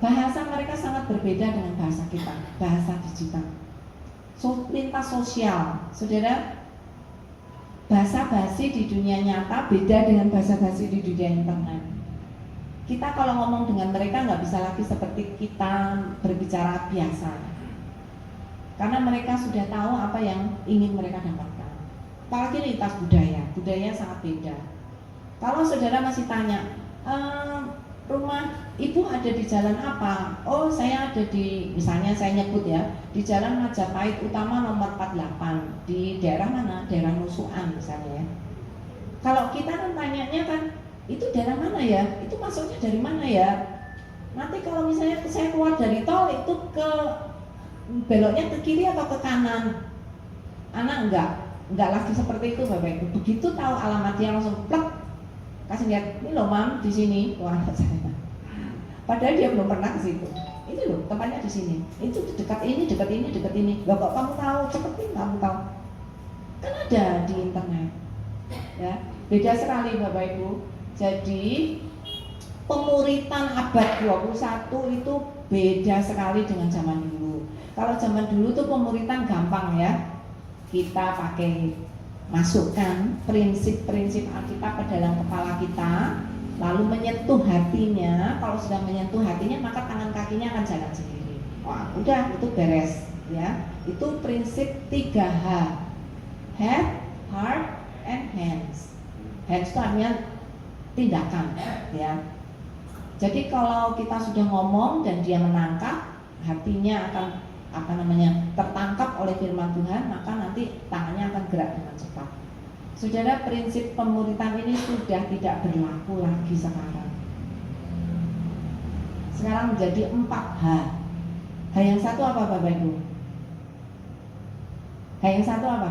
Bahasa mereka sangat berbeda dengan bahasa kita, bahasa digital. Lintas sosial, saudara, bahasa basi di dunia nyata beda dengan bahasa basi di dunia internet. Kita kalau ngomong dengan mereka nggak bisa lagi seperti kita berbicara biasa, karena mereka sudah tahu apa yang ingin mereka dapatkan. Apalagi lintas budaya sangat beda. Kalau saudara masih tanya, rumah ibu ada di jalan apa? Oh, saya ada di, misalnya saya nyebut ya, di Jalan Majapahit Utama nomor 48. Di daerah mana? Daerah Nusukan misalnya ya. Kalau kita kan tanyanya kan, itu daerah mana ya? Itu masuknya dari mana ya? Nanti kalau misalnya saya keluar dari tol, itu ke beloknya ke kiri atau ke kanan? Anak enggak lagi seperti itu Bapak Ibu. Begitu tahu alamat dia langsung plek, kasih lihat, ini loh mam di sini, wah saya. Padahal dia belum pernah ke situ. Ini loh tempatnya di sini. Itu dekat ini. Loh kok kamu tahu? Cepetin kamu tahu. Kan ada di internet. Ya, beda sekali Bapak Ibu. Jadi pemuritan abad 21 itu beda sekali dengan zaman dulu. Kalau zaman dulu tuh pemuritan gampang ya. Kita pakai masukkan prinsip-prinsip Alkitab ke dalam kepala kita, lalu menyentuh hatinya. Kalau sudah menyentuh hatinya, maka tangan kakinya akan jalan sendiri. Wah, udah itu beres ya. Itu prinsip 3H. Head, heart, and hands. Hands itu artinya tindakan ya. Jadi kalau kita sudah ngomong dan dia menangkap, hatinya akan tertangkap oleh firman Tuhan, maka nanti tangannya akan gerak dengan cepat. Saudara, prinsip pemuritan ini sudah tidak berlaku lagi sekarang. Sekarang menjadi 4H. H yang satu apa Bapak Ibu? H yang satu apa?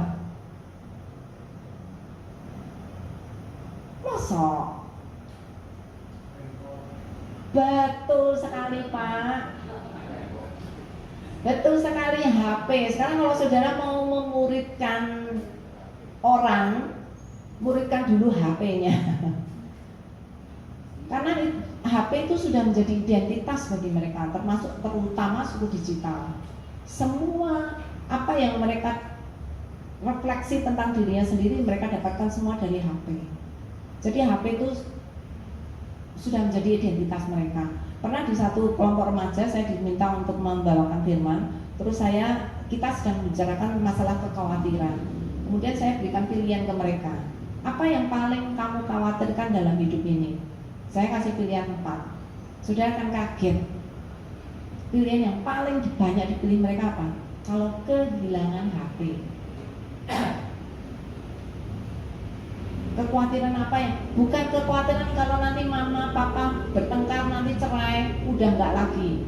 Mosok. Betul sekali Pak. Betul sekali, HP. Sekarang kalau saudara mau memuridkan orang, muridkan dulu HP-nya. Karena HP itu sudah menjadi identitas bagi mereka, terutama suku digital. Semua apa yang mereka refleksi tentang dirinya sendiri, mereka dapatkan semua dari HP. Jadi HP itu sudah menjadi identitas mereka. Pernah di satu kelompok remaja saya diminta untuk membawakan firman, terus kita sedang membicarakan masalah kekhawatiran. Kemudian saya berikan pilihan ke mereka. Apa yang paling kamu khawatirkan dalam hidup ini? Saya kasih pilihan 4. Saudara akan kaget. Pilihan yang paling banyak dipilih mereka apa? Kalau kehilangan HP. Kekhawatiran apa ya? Bukan kekhawatiran kalau nanti mama papa bertengkar, nanti cerai, udah nggak lagi.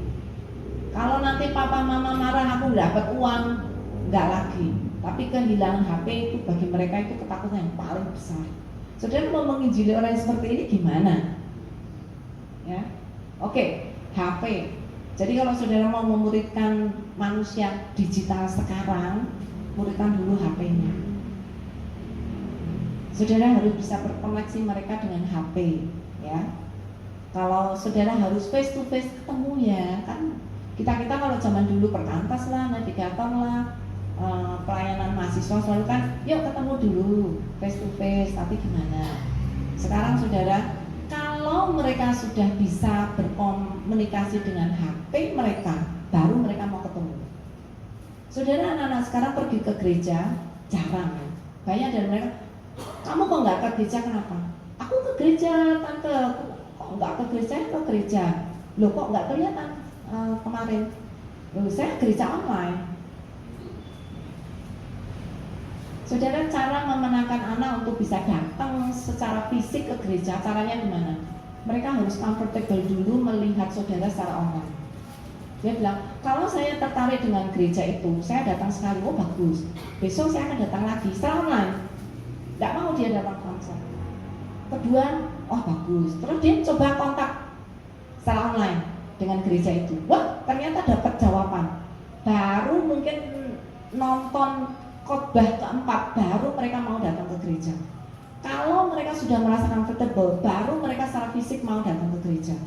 Kalau nanti papa mama marah, aku dapat uang, nggak lagi. Tapi kehilangan HP itu bagi mereka itu ketakutan yang paling besar. Saudara mau menginjili orang seperti ini gimana? Ya, oke, HP. Jadi kalau saudara mau memuridkan manusia digital sekarang, muridkan dulu HP-nya. Saudara harus bisa berkoneksi mereka dengan HP, ya. Kalau saudara harus face to face ketemu ya, kan kita kalau zaman dulu perkantas lah, navigator lah, pelayanan mahasiswa selalu kan, yuk ketemu dulu face to face. Tapi gimana? Sekarang saudara, kalau mereka sudah bisa berkomunikasi dengan HP mereka, baru mereka mau ketemu. Saudara, anak-anak sekarang pergi ke gereja jarang ya. Banyak dari mereka, kamu kok nggak ke gereja, kenapa? Aku ke gereja tante. Kok nggak ke gereja? Ke gereja. Loh kok nggak kelihatan kemarin? Loh saya gereja online. Saudara, cara memenangkan anak untuk bisa datang secara fisik ke gereja, caranya gimana? Mereka harus comfortable dulu melihat saudara secara online. Dia bilang, kalau saya tertarik dengan gereja itu, saya datang sekali, oh bagus. Besok saya akan datang lagi, secara online. Nggak mau dia datang langsung. Kedua, oh bagus. Terus dia coba kontak secara online dengan gereja itu. Wah, ternyata dapat jawaban. baru mungkin nonton khotbah keempat, baru mereka mau datang ke gereja. Kalau mereka sudah merasa comfortable, baru mereka secara fisik mau datang ke gereja.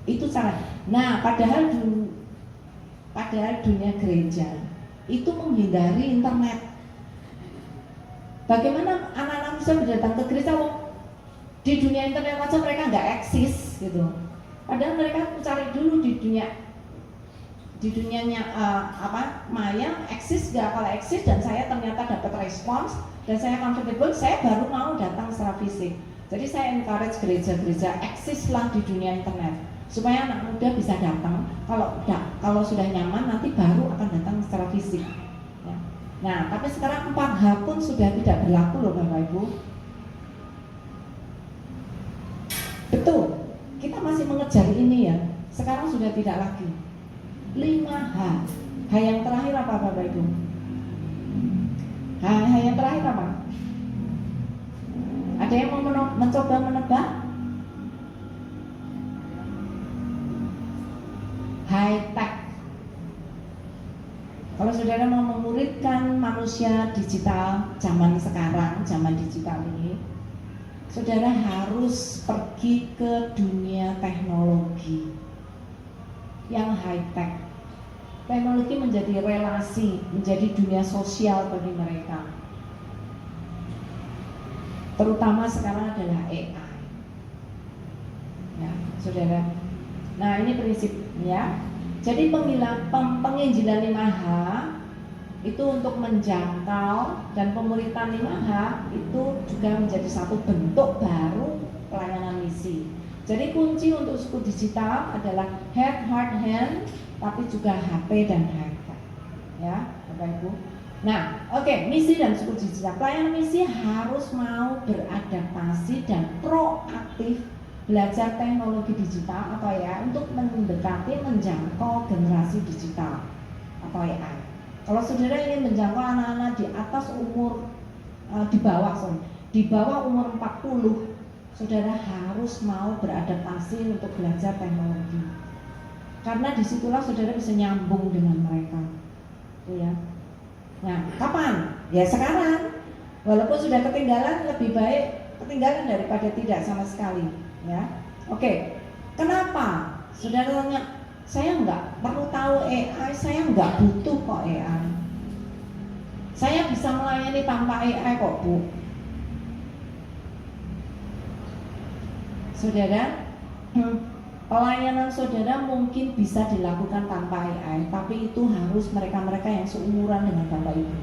Itu cara. Nah, padahal dunia gereja itu menghindari internet. Bagaimana anak-anak bisa datang ke gereja? Di dunia internet aja mereka nggak eksis gitu. Padahal mereka cari dulu di dunianya maya eksis nggak? Kalau eksis dan saya ternyata dapat respons dan saya comfortable, saya baru mau datang secara fisik. Jadi saya encourage gereja-gereja eksislah di dunia internet supaya anak muda bisa datang. Kalau sudah nyaman nanti baru akan datang secara fisik. Ya. Nah, tapi sekarang 4H pun sudah tidak berlaku loh Bapak Ibu. Betul, kita masih mengejar ini ya. Sekarang sudah tidak lagi. 5H. H yang terakhir apa Bapak Ibu? H yang terakhir apa? Ada yang mau mencoba menebak? High tech. Kalau saudara mau memuridkan manusia digital zaman sekarang, zaman digital ini, saudara harus pergi ke dunia teknologi yang high tech. Teknologi menjadi relasi, menjadi dunia sosial bagi mereka. Terutama sekarang adalah AI. Ya, saudara. Nah, ini prinsipnya. Jadi penginjilan 5H itu untuk menjangkau, dan pemuritan 5H itu juga menjadi satu bentuk baru pelayanan misi. Jadi kunci untuk suku digital adalah head, heart, hand, tapi juga HP dan harta. Ya, Bapak Ibu. Nah, oke, misi dan suku digital. Pelayanan misi harus mau beradaptasi dan proaktif belajar teknologi digital atau AI untuk mendekati, menjangkau generasi digital atau AI. Kalau saudara ingin menjangkau anak-anak di atas umur di bawah umur 40, saudara harus mau beradaptasi untuk belajar teknologi. Karena disitulah saudara bisa nyambung dengan mereka, ya. Nah, kapan? Ya sekarang. Walaupun sudah ketinggalan, lebih baik ketinggalan daripada tidak sama sekali. Ya, oke. Kenapa? Saudara tanya, saya nggak perlu tahu AI, saya nggak butuh kok AI. Saya bisa melayani tanpa AI kok, Bu. Saudara, pelayanan saudara mungkin bisa dilakukan tanpa AI, tapi itu harus mereka-mereka yang seumuran dengan Bapak Ibu.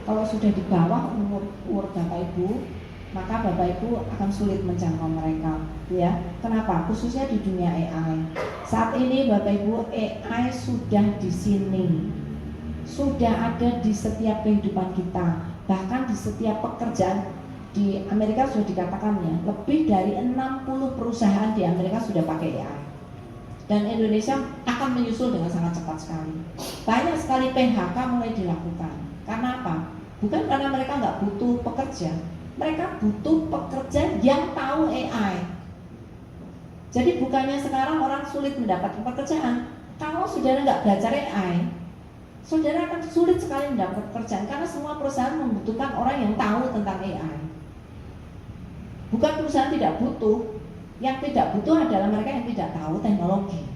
Kalau sudah di bawah umur Bapak Ibu, maka Bapak Ibu akan sulit menjangkau mereka, ya. Kenapa? Khususnya di dunia AI. Saat ini Bapak Ibu, AI sudah di sini, sudah ada di setiap kehidupan kita, bahkan di setiap pekerjaan. Di Amerika sudah dikatakan ya, lebih dari 60 perusahaan di Amerika sudah pakai AI. Dan Indonesia akan menyusul dengan sangat cepat sekali. Banyak sekali PHK mulai dilakukan. Karena apa? Bukan karena mereka nggak butuh pekerja, mereka butuh pekerja yang tahu AI. Jadi bukannya sekarang orang sulit mendapatkan pekerjaan, kalau saudara nggak belajar AI, saudara akan sulit sekali mendapat pekerjaan karena semua perusahaan membutuhkan orang yang tahu tentang AI. Bukan perusahaan tidak butuh, yang tidak butuh adalah mereka yang tidak tahu teknologi.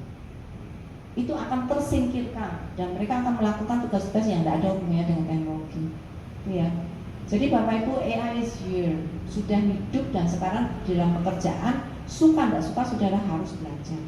Itu akan tersingkirkan dan mereka akan melakukan tugas-tugas yang tidak ada hubungannya dengan teknologi. Ya. Jadi Bapak Ibu, AI is here, sudah hidup dan sekarang dalam pekerjaan, suka tidak suka saudara harus belajar.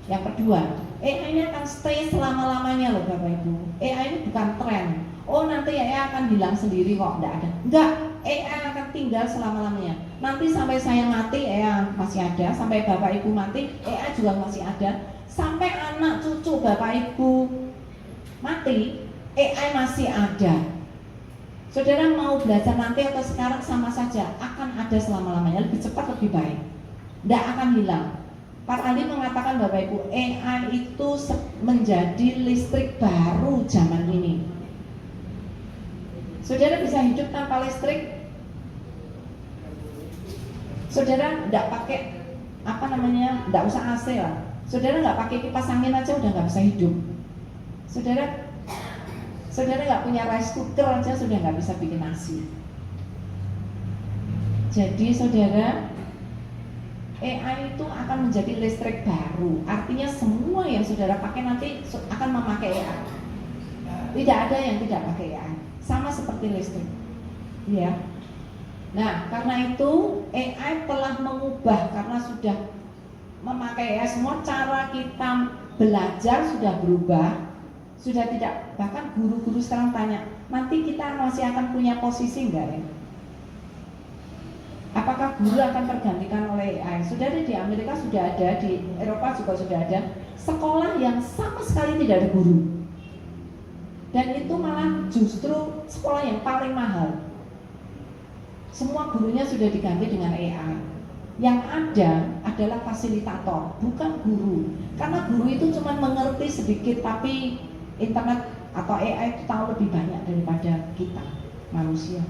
Yang kedua, AI ini akan stay selama-lamanya loh Bapak Ibu. AI ini bukan tren. Oh nanti AI akan hilang sendiri kok, tidak ada. Enggak, AI akan tinggal selama-lamanya. Nanti sampai saya mati AI masih ada, sampai Bapak Ibu mati AI juga masih ada, sampai anak cucu Bapak Ibu mati AI masih ada. Saudara mau belajar nanti atau sekarang sama saja, akan ada selama-lamanya, lebih cepat lebih baik, tidak akan hilang. Pak Ali mengatakan Bapak Ibu, AI itu menjadi listrik baru zaman ini. Saudara bisa hidup tanpa listrik? Saudara tidak pakai tidak usah AC lah. Saudara nggak pakai kipas angin aja udah nggak bisa hidup. Saudara Saudara nggak punya rice cooker aja sudah nggak bisa bikin nasi. Jadi saudara, AI itu akan menjadi listrik baru. Artinya semua yang saudara pakai nanti akan memakai AI. Tidak ada yang tidak pakai AI. Sama seperti listrik. Ya. Nah, karena itu AI telah mengubah karena sudah memakai AI, semua cara kita belajar sudah berubah. Sudah tidak, bahkan guru-guru sekarang tanya, nanti kita masih akan punya posisi enggak ya? Apakah guru akan tergantikan oleh AI? Sudah ada di Amerika, sudah ada di Eropa juga sudah ada sekolah yang sama sekali tidak ada guru, dan itu malah justru sekolah yang paling mahal. Semua gurunya sudah diganti dengan AI. Yang ada adalah fasilitator, bukan guru. Karena guru itu cuma mengerti sedikit, tapi internet atau AI itu tahu lebih banyak daripada kita manusia.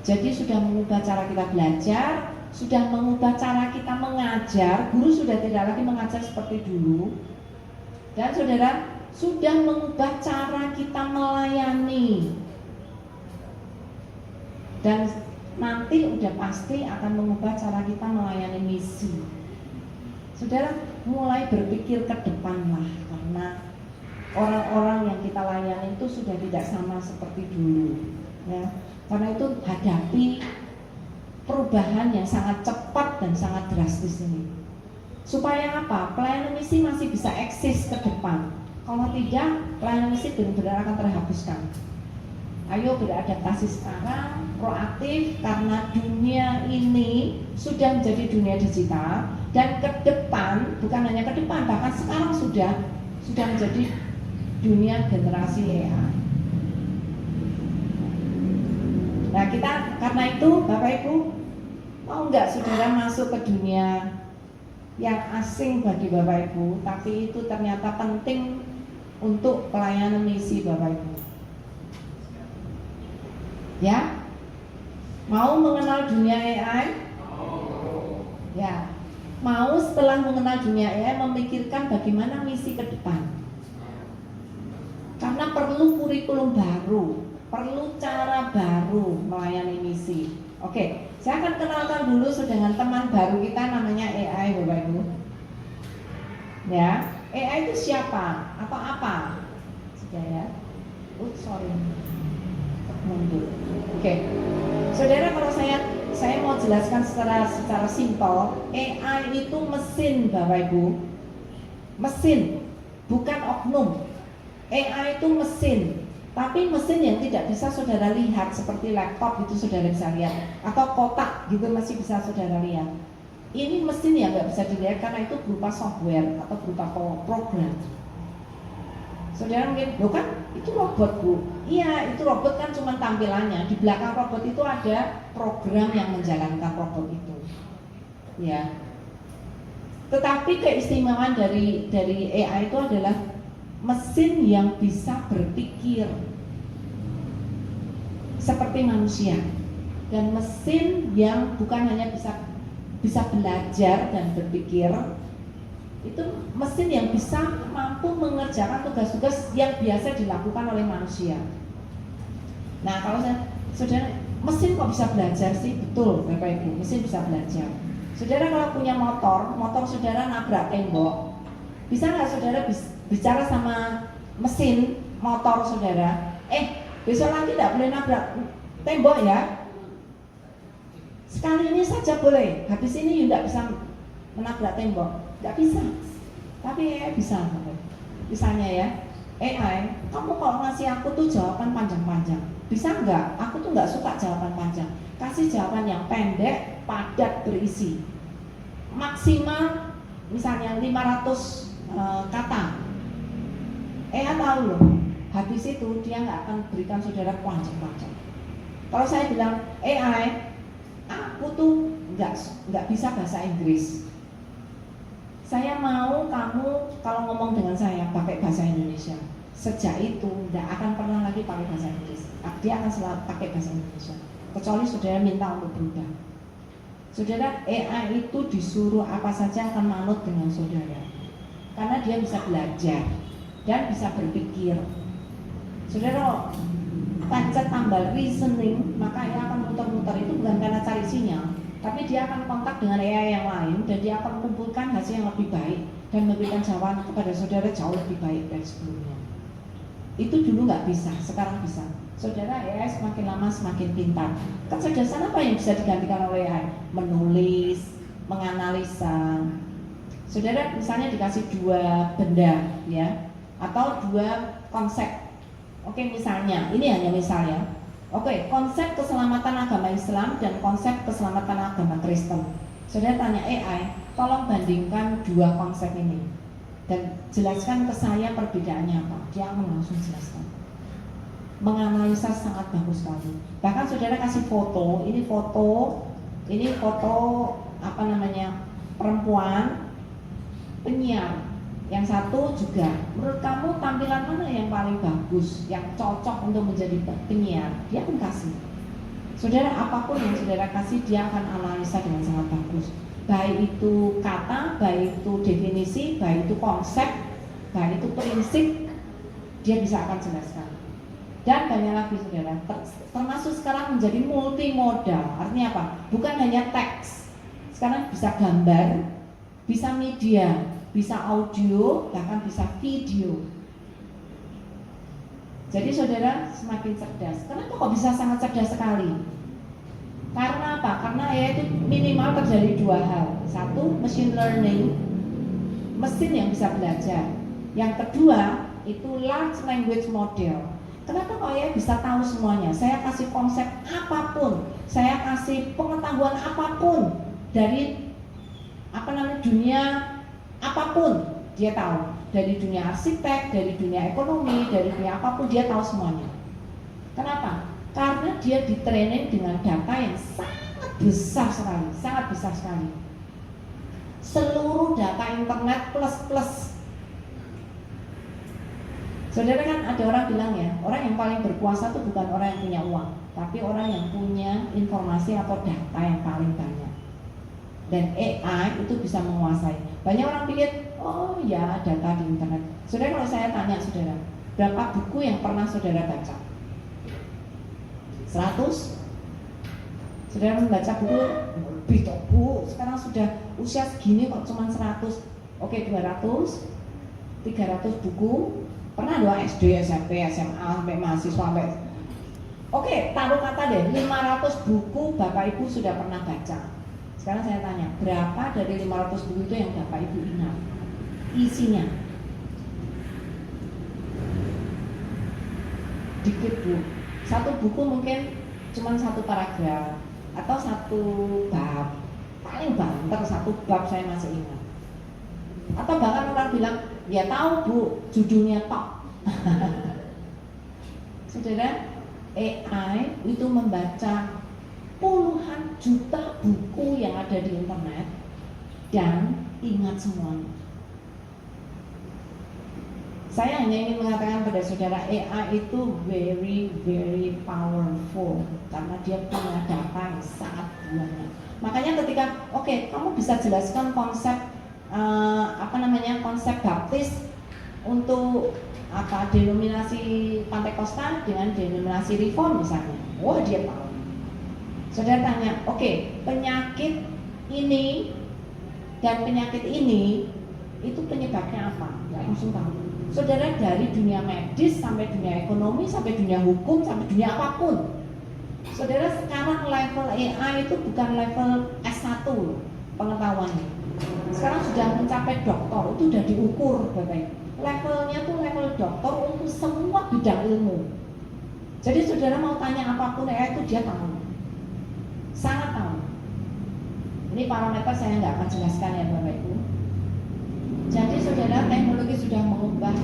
Jadi sudah mengubah cara kita belajar, sudah mengubah cara kita mengajar. Guru sudah tidak lagi mengajar seperti dulu. Dan saudara, sudah mengubah cara kita melayani. Dan nanti udah pasti akan mengubah cara kita melayani misi. Saudara, mulai berpikir ke depan lah, karena orang-orang yang kita layani itu sudah tidak sama seperti dulu, ya. Karena itu hadapi perubahan yang sangat cepat dan sangat drastis ini. Supaya apa? Pelayanan misi masih bisa eksis ke depan. Kalau tidak, pelayanan misi benar-benar akan terhapuskan. Ayo beradaptasi sekarang, proaktif, karena dunia ini sudah menjadi dunia digital, dan ke depan, bukan hanya ke depan, bahkan sekarang sudah menjadi dunia generasi AI. Nah, kita karena itu Bapak Ibu, mau nggak saudara masuk ke dunia yang asing bagi Bapak Ibu, tapi itu ternyata penting untuk pelayanan misi Bapak Ibu? Ya? Mau mengenal dunia AI? Ya. Mau setelah mengenal dunia AI memikirkan bagaimana misi ke depan? Karena perlu kurikulum baru, perlu cara baru melayani misi. Oke, saya akan kenalkan dulu dengan teman baru kita, namanya AI Bapak Ibu. Ya, AI itu siapa? Atau apa? Sudah ya. Sorry. Mundur. Oke. Saudara, kalau saya mau jelaskan secara simpel, AI itu mesin Bapak Ibu. Mesin, bukan oknum. AI itu mesin. Tapi mesin yang tidak bisa saudara lihat, seperti laptop itu saudara bisa lihat, atau kotak gitu masih bisa saudara lihat. Ini mesin yang nggak bisa dilihat karena itu berupa software atau berupa program. Saudara mungkin, loh kan itu robot Bu. Iya, itu robot kan cuma tampilannya. Di belakang robot itu ada program yang menjalankan robot itu. Ya. Tetapi keistimewaan dari AI itu adalah mesin yang bisa berpikir seperti manusia, dan mesin yang bukan hanya bisa belajar dan berpikir, itu mesin yang bisa mampu mengerjakan tugas-tugas yang biasa dilakukan oleh manusia. Nah, kalau saudara, mesin kok bisa belajar sih? Betul Bapak Ibu, mesin bisa belajar. Saudara kalau punya motor saudara nabrak tembok, bisa nggak saudara bicara sama mesin motor saudara, besok lagi tidak boleh nabrak tembok ya, sekali ini saja boleh, habis ini tidak bisa menabrak tembok? Tidak bisa. Tapi AI bisa. Misalnya ya, AI, kamu kalau ngasih aku tuh jawaban panjang-panjang, bisa nggak? Aku tuh nggak suka jawaban panjang, kasih jawaban yang pendek, padat, berisi, maksimal misalnya 500 kata. AI tahu loh, habis itu dia nggak akan berikan saudara panjang-panjang. Kalau saya bilang, AI, aku tuh nggak bisa bahasa Inggris, saya mau kamu kalau ngomong dengan saya pakai bahasa Indonesia. Sejak itu tidak akan pernah lagi pakai bahasa Inggris. Dia akan selalu pakai bahasa Indonesia. Kecuali saudara minta untuk berubah. Saudara, AI itu disuruh apa saja akan manut dengan saudara. Karena dia bisa belajar dan bisa berpikir. Saudara pencet tambah reasoning, maka ia akan muter-muter. Itu bukan karena cari sinyal, tapi dia akan kontak dengan AI yang lain dan dia akan kumpulkan hasil yang lebih baik dan memberikan jawaban kepada saudara jauh lebih baik dari sebelumnya. Itu dulu nggak bisa, sekarang bisa. Saudara, AI semakin lama semakin pintar. Kecerdasan apa yang bisa digantikan oleh AI? Menulis, menganalisa. Saudara misalnya dikasih dua benda, ya, atau dua konsep. Oke, misalnya, ini hanya misalnya. Oke, konsep keselamatan agama Islam dan konsep keselamatan agama Kristen. Saudara tanya AI, tolong bandingkan dua konsep ini dan jelaskan ke saya perbedaannya apa. Dia akan langsung jelaskan. Menganalisa sangat bagus sekali. Bahkan saudara kasih foto, ini foto apa namanya, perempuan penyiar. Yang satu juga, menurut kamu tampilan mana yang paling bagus, yang cocok untuk menjadi penyiar? Dia akan kasih. Saudara, apapun yang saudara kasih, dia akan analisa dengan sangat bagus. Baik itu kata, baik itu definisi, baik itu konsep, baik itu prinsip, dia bisa akan jelaskan. Dan banyak lagi saudara, termasuk sekarang menjadi multimodal. Artinya apa? Bukan hanya teks, sekarang bisa gambar, bisa media, bisa audio, bahkan bisa video. Jadi saudara semakin cerdas. Kenapa kok bisa sangat cerdas sekali? Karena apa? Karena ya itu minimal terjadi dua hal. Satu, machine learning, mesin yang bisa belajar. Yang kedua, itu large language model. Kenapa kok ya bisa tahu semuanya? Saya kasih konsep apapun, saya kasih pengetahuan apapun dari dunia apapun, dia tahu. Dari dunia arsitek, dari dunia ekonomi, dari dunia apapun, dia tahu semuanya. Kenapa? Karena dia ditraining dengan data yang sangat besar sekali, sangat besar sekali. Seluruh data internet plus. Saudara, kan ada orang bilang ya, orang yang paling berkuasa itu bukan orang yang punya uang, tapi orang yang punya informasi atau data yang paling banyak. Dan AI itu bisa menguasai. Banyak orang pikir, oh ya data di internet. Saudara, kalau saya tanya saudara, berapa buku yang pernah saudara baca? 100? Saudara membaca buku lebih toh bu, sekarang sudah usia segini kok cuma 100. Oke, 200, 300 buku. Pernah doa SD, SMP, SMA, sampai mahasiswa, sampai oke, taruh kata deh 500 buku Bapak Ibu sudah pernah baca. Sekarang saya tanya, berapa dari 500 buku itu yang Bapak Ibu ingat isinya? Dikit bu. Satu buku mungkin cuma satu paragraf atau satu bab, paling banter satu bab saya masih ingat. Atau bahkan orang bilang, ya tahu bu, judulnya tok. Saudara, AI itu membaca puluhan juta buku yang ada di internet dan ingat semuanya. Saya hanya ingin mengatakan pada saudara, AI itu very powerful karena dia punya data yang sangat banyak. Makanya ketika kamu bisa jelaskan konsep konsep baptis untuk denominasi Pantekosta dengan denominasi Reform misalnya. Wah, dia tahu. Saudara tanya, penyakit ini dan penyakit ini itu penyebabnya apa? Ya, langsung tahu. Saudara, dari dunia medis sampai dunia ekonomi, sampai dunia hukum, sampai dunia apapun. Saudara, sekarang level AI itu bukan level S1 pengetahuannya. Sekarang sudah mencapai doktor, itu sudah diukur Bapak. Levelnya tuh level doktor untuk semua bidang ilmu. Jadi saudara mau tanya apapun AI itu dia tahu. Sangat tahu. Ini parameter saya nggak akan jelaskan ya Bapak Ibu. Jadi saudara, teknologi sudah mengubah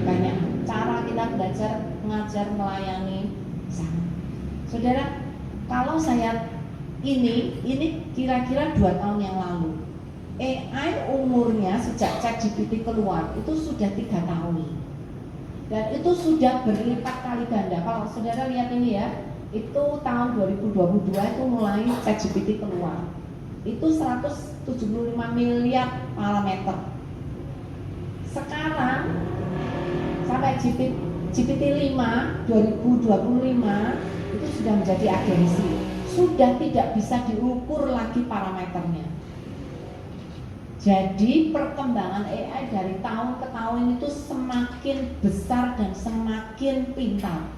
banyak cara kita belajar, mengajar, melayani. Saudara, kalau saya ini kira-kira 2 tahun yang lalu, AI umurnya sejak ChatGPT keluar itu sudah 3 tahun dan itu sudah berlipat kali ganda. Kalau saudara lihat ini ya, itu tahun 2022 itu mulai ChatGPT keluar, itu 175 miliar parameter. Sekarang sampai GPT-5 2025 itu sudah menjadi agensi, sudah tidak bisa diukur lagi parameternya. Jadi perkembangan AI dari tahun ke tahun itu semakin besar dan semakin pintar.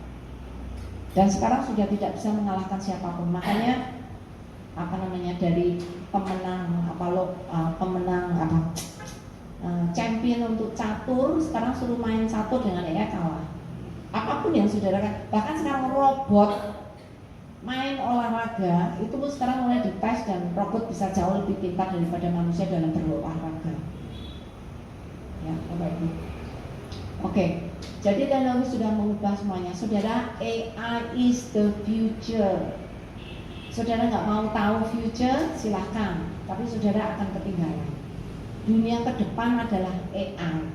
Dan sekarang sudah tidak bisa mengalahkan siapapun. Makanya dari champion untuk catur sekarang suruh main catur dengan AI kalah. Apapun yang saudara kan, bahkan sekarang robot main olahraga itu pun sekarang mulai dites dan robot bisa jauh lebih pintar daripada manusia dalam berolahraga. Ya, Bapak Ibu. Oke, jadi teknologi sudah mengubah semuanya. Saudara, AI is the future. Saudara nggak mau tahu future, silahkan. Tapi saudara akan ketinggalan. Dunia ke depan adalah AI.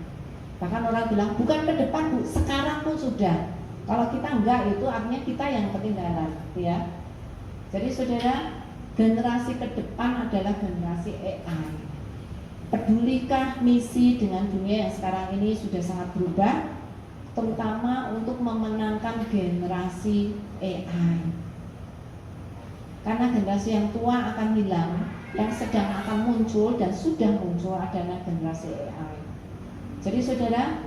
Bahkan orang bilang bukan ke depan Bu, sekarang pun sudah. Kalau kita enggak, itu artinya kita yang ketinggalan, ya. Jadi saudara, generasi ke depan adalah generasi AI. Pedulikah misi dengan dunia yang sekarang ini sudah sangat berubah, terutama untuk memenangkan generasi AI. Karena generasi yang tua akan hilang, yang sedang akan muncul dan sudah muncul adalah generasi AI. Jadi saudara,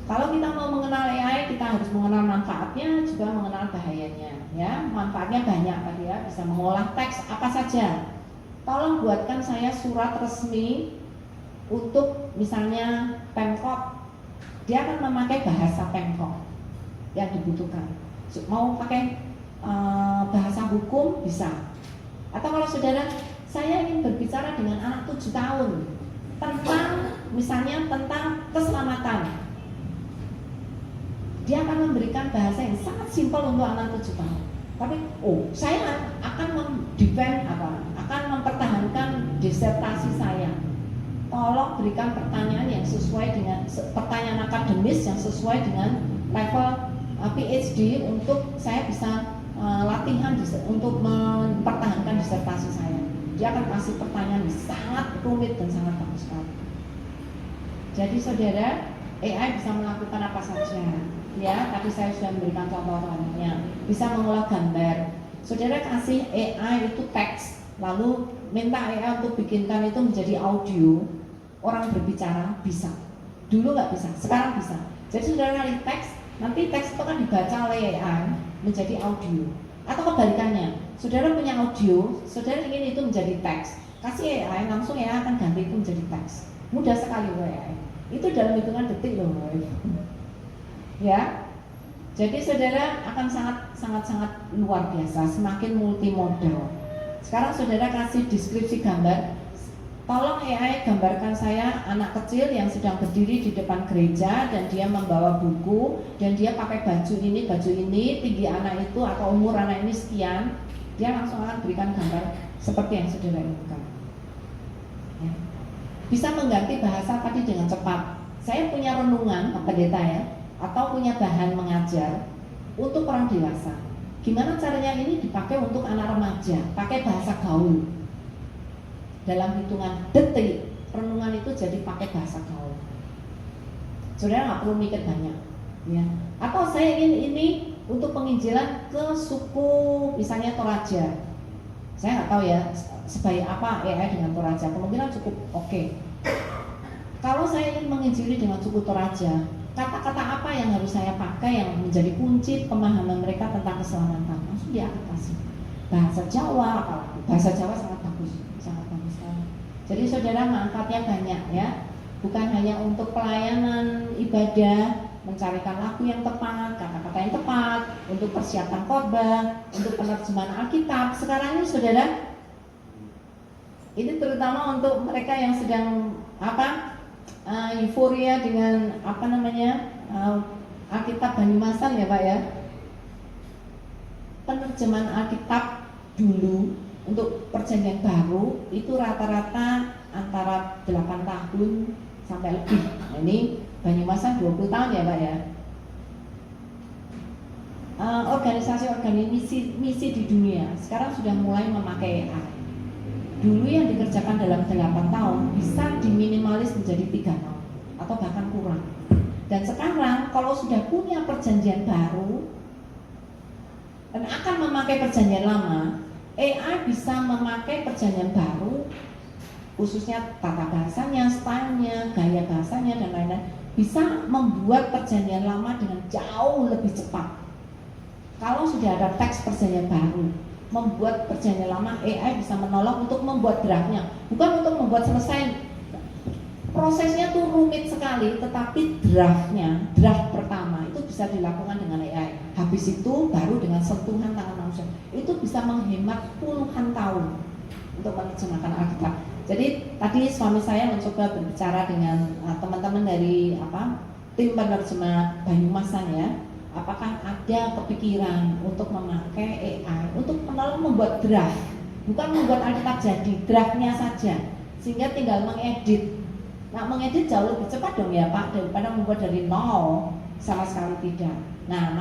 kalau kita mau mengenal AI, kita harus mengenal manfaatnya, juga mengenal bahayanya. Ya, manfaatnya banyak tadi ya, bisa mengolah teks apa saja. Tolong buatkan saya surat resmi untuk misalnya Pemkot. Dia akan memakai bahasa Pemkot yang dibutuhkan. Mau pakai bahasa hukum bisa. Atau kalau saudara, saya ingin berbicara dengan anak 7 tahun tentang keselamatan. Dia akan memberikan bahasa yang sangat simpel untuk anak 7 tahun. Tapi, saya akan akan mempertahankan disertasi saya. Tolong berikan pertanyaan yang sesuai dengan pertanyaan akademis yang sesuai dengan level PhD untuk saya bisa latihan untuk mempertahankan disertasi saya. Dia akan kasih pertanyaan yang sangat rumit dan sangat bagus sekali. Jadi saudara, AI bisa melakukan apa saja. Ya, tapi saya sudah memberikan contoh-contohnya. Bisa mengolah gambar. Saudara kasih AI itu teks, lalu minta AI untuk bikinkan itu menjadi audio. Orang berbicara bisa. Dulu nggak bisa, sekarang bisa. Jadi saudara kali teks, nanti teks itu kan dibaca oleh AI menjadi audio. Atau kebalikannya, saudara punya audio, saudara ingin itu menjadi teks, kasih AI, langsung AI akan ganti itu menjadi teks. Mudah sekali AI. Itu dalam hitungan detik loh. Ya, jadi saudara akan sangat luar biasa, semakin multimodal. Sekarang saudara kasih deskripsi gambar, tolong AI gambarkan saya anak kecil yang sedang berdiri di depan gereja dan dia membawa buku dan dia pakai baju ini, tinggi anak itu atau umur anak ini sekian. Dia langsung akan berikan gambar seperti yang saudara inginkan. Ya. Bisa mengganti bahasa tadi dengan cepat. Saya punya renungan, Pak Pendeta ya, atau punya bahan mengajar untuk orang dewasa. Gimana caranya ini dipakai untuk anak remaja? Pakai bahasa gaul. Dalam hitungan detik, renungan itu jadi pakai bahasa gaul. Saudara nggak perlu mikir banyak, ya. Atau saya ingin ini untuk penginjilan ke suku misalnya Toraja. Saya nggak tahu ya sebaik apa AI dengan Toraja. Kemungkinan cukup oke. Kalau saya ingin menginjili dengan suku Toraja, kata-kata apa yang harus saya pakai yang menjadi kunci pemahaman mereka tentang keselamatan? Langsung dia akan kasih bahasa Jawa, bahasa Jawa sangat bagus sekali. Jadi saudara, manfaatnya banyak ya, bukan hanya untuk pelayanan ibadah, mencarikan lagu yang tepat, kata-kata yang tepat, untuk persiapan khotbah, untuk penerjemahan Alkitab. Sekarang ini saudara, ini terutama untuk mereka yang sedang euforia dengan Alkitab Banyumasan ya Pak ya. Penerjemahan Alkitab dulu untuk perjanjian baru itu rata-rata antara 8 tahun sampai lebih. Nah, ini Banyumasan 20 tahun ya Pak ya. Organisasi misi di dunia sekarang sudah mulai memakai AI. Dulu yang dikerjakan dalam 8 tahun bisa diminimalis menjadi 3 tahun atau bahkan kurang. Dan sekarang kalau sudah punya perjanjian baru dan akan memakai perjanjian lama, AI bisa memakai perjanjian baru, khususnya tata bahasanya, stylenya, gaya bahasanya, dan lain-lain, bisa membuat perjanjian lama dengan jauh lebih cepat. Kalau sudah ada teks perjanjian baru, membuat perjanjian lama, AI bisa menolong untuk membuat draftnya, bukan untuk membuat selesai. Prosesnya tuh rumit sekali, tetapi draft pertama itu bisa dilakukan dengan AI. Habis itu baru dengan sentuhan tangan manusia. Itu bisa menghemat puluhan tahun untuk menerjemahkan Alkitab. Jadi tadi suami saya mencoba berbicara dengan teman-teman dari tim penerjemah Banyumasan ya. Apakah ada kepikiran untuk memakai AI untuk menolong membuat draft, bukan membuat Alkitab jadi, draftnya saja, sehingga tinggal mengedit. Nah, mengedit jauh lebih cepat dong ya Pak, daripada membuat dari nol, sama sekali tidak. Nah,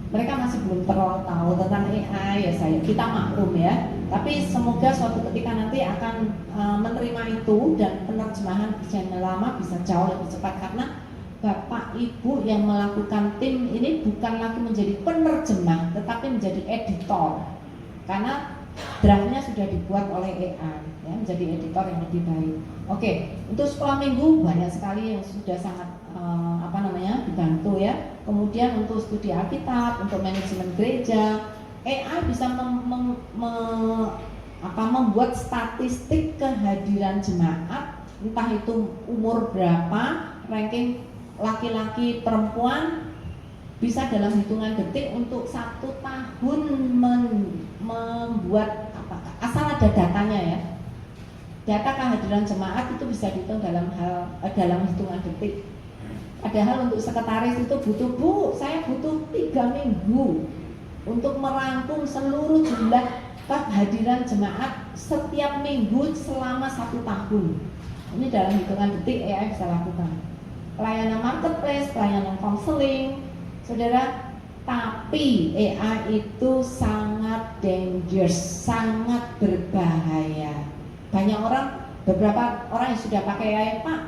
mereka masih belum terlalu tahu tentang AI ya kita maklum ya. Tapi semoga suatu ketika nanti akan menerima itu dan penerjemahan perjanjian lama bisa jauh lebih cepat, karena Bapak Ibu yang melakukan tim ini bukan lagi menjadi penerjemah, tetapi menjadi editor, karena draftnya sudah dibuat oleh AI ya, menjadi editor yang lebih baik. Oke, untuk sekolah minggu banyak sekali yang sudah sangat dibantu ya. Kemudian untuk studi Alkitab, untuk manajemen gereja, AI bisa membuat statistik kehadiran jemaat, entah itu umur berapa, ranking laki-laki perempuan, bisa dalam hitungan detik untuk 1 tahun membuat asal ada datanya ya. Data kehadiran jemaat itu bisa dihitung dalam hitungan detik. Padahal untuk sekretaris itu saya butuh 3 minggu untuk merangkum seluruh jumlah kehadiran jemaat setiap minggu selama 1 tahun. Ini dalam hitungan detik AI bisa lakukan. Pelayanan marketplace, pelayanan konseling, saudara. Tapi AI itu sangat dangerous, sangat berbahaya. Beberapa orang yang sudah pakai AI, Pak,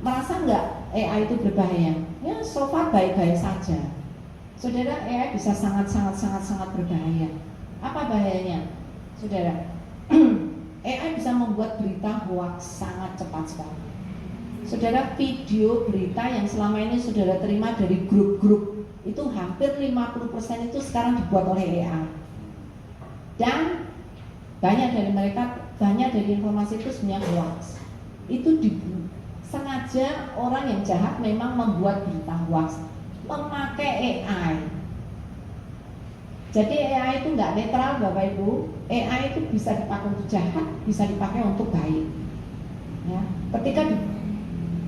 merasa nggak AI itu berbahaya? Ya, so far baik-baik saja. Saudara, AI bisa sangat berbahaya. Apa bahayanya, saudara? AI bisa membuat berita hoax sangat cepat sekali. Saudara, video berita yang selama ini saudara terima dari grup-grup itu hampir 50% itu sekarang dibuat oleh AI. Dan banyak dari informasi itu sebenarnya hoax. Itu sengaja orang yang jahat memang membuat berita hoax, memakai AI. Jadi AI itu nggak netral Bapak Ibu. AI itu bisa dipakai untuk jahat, bisa dipakai untuk baik. Ya, ketika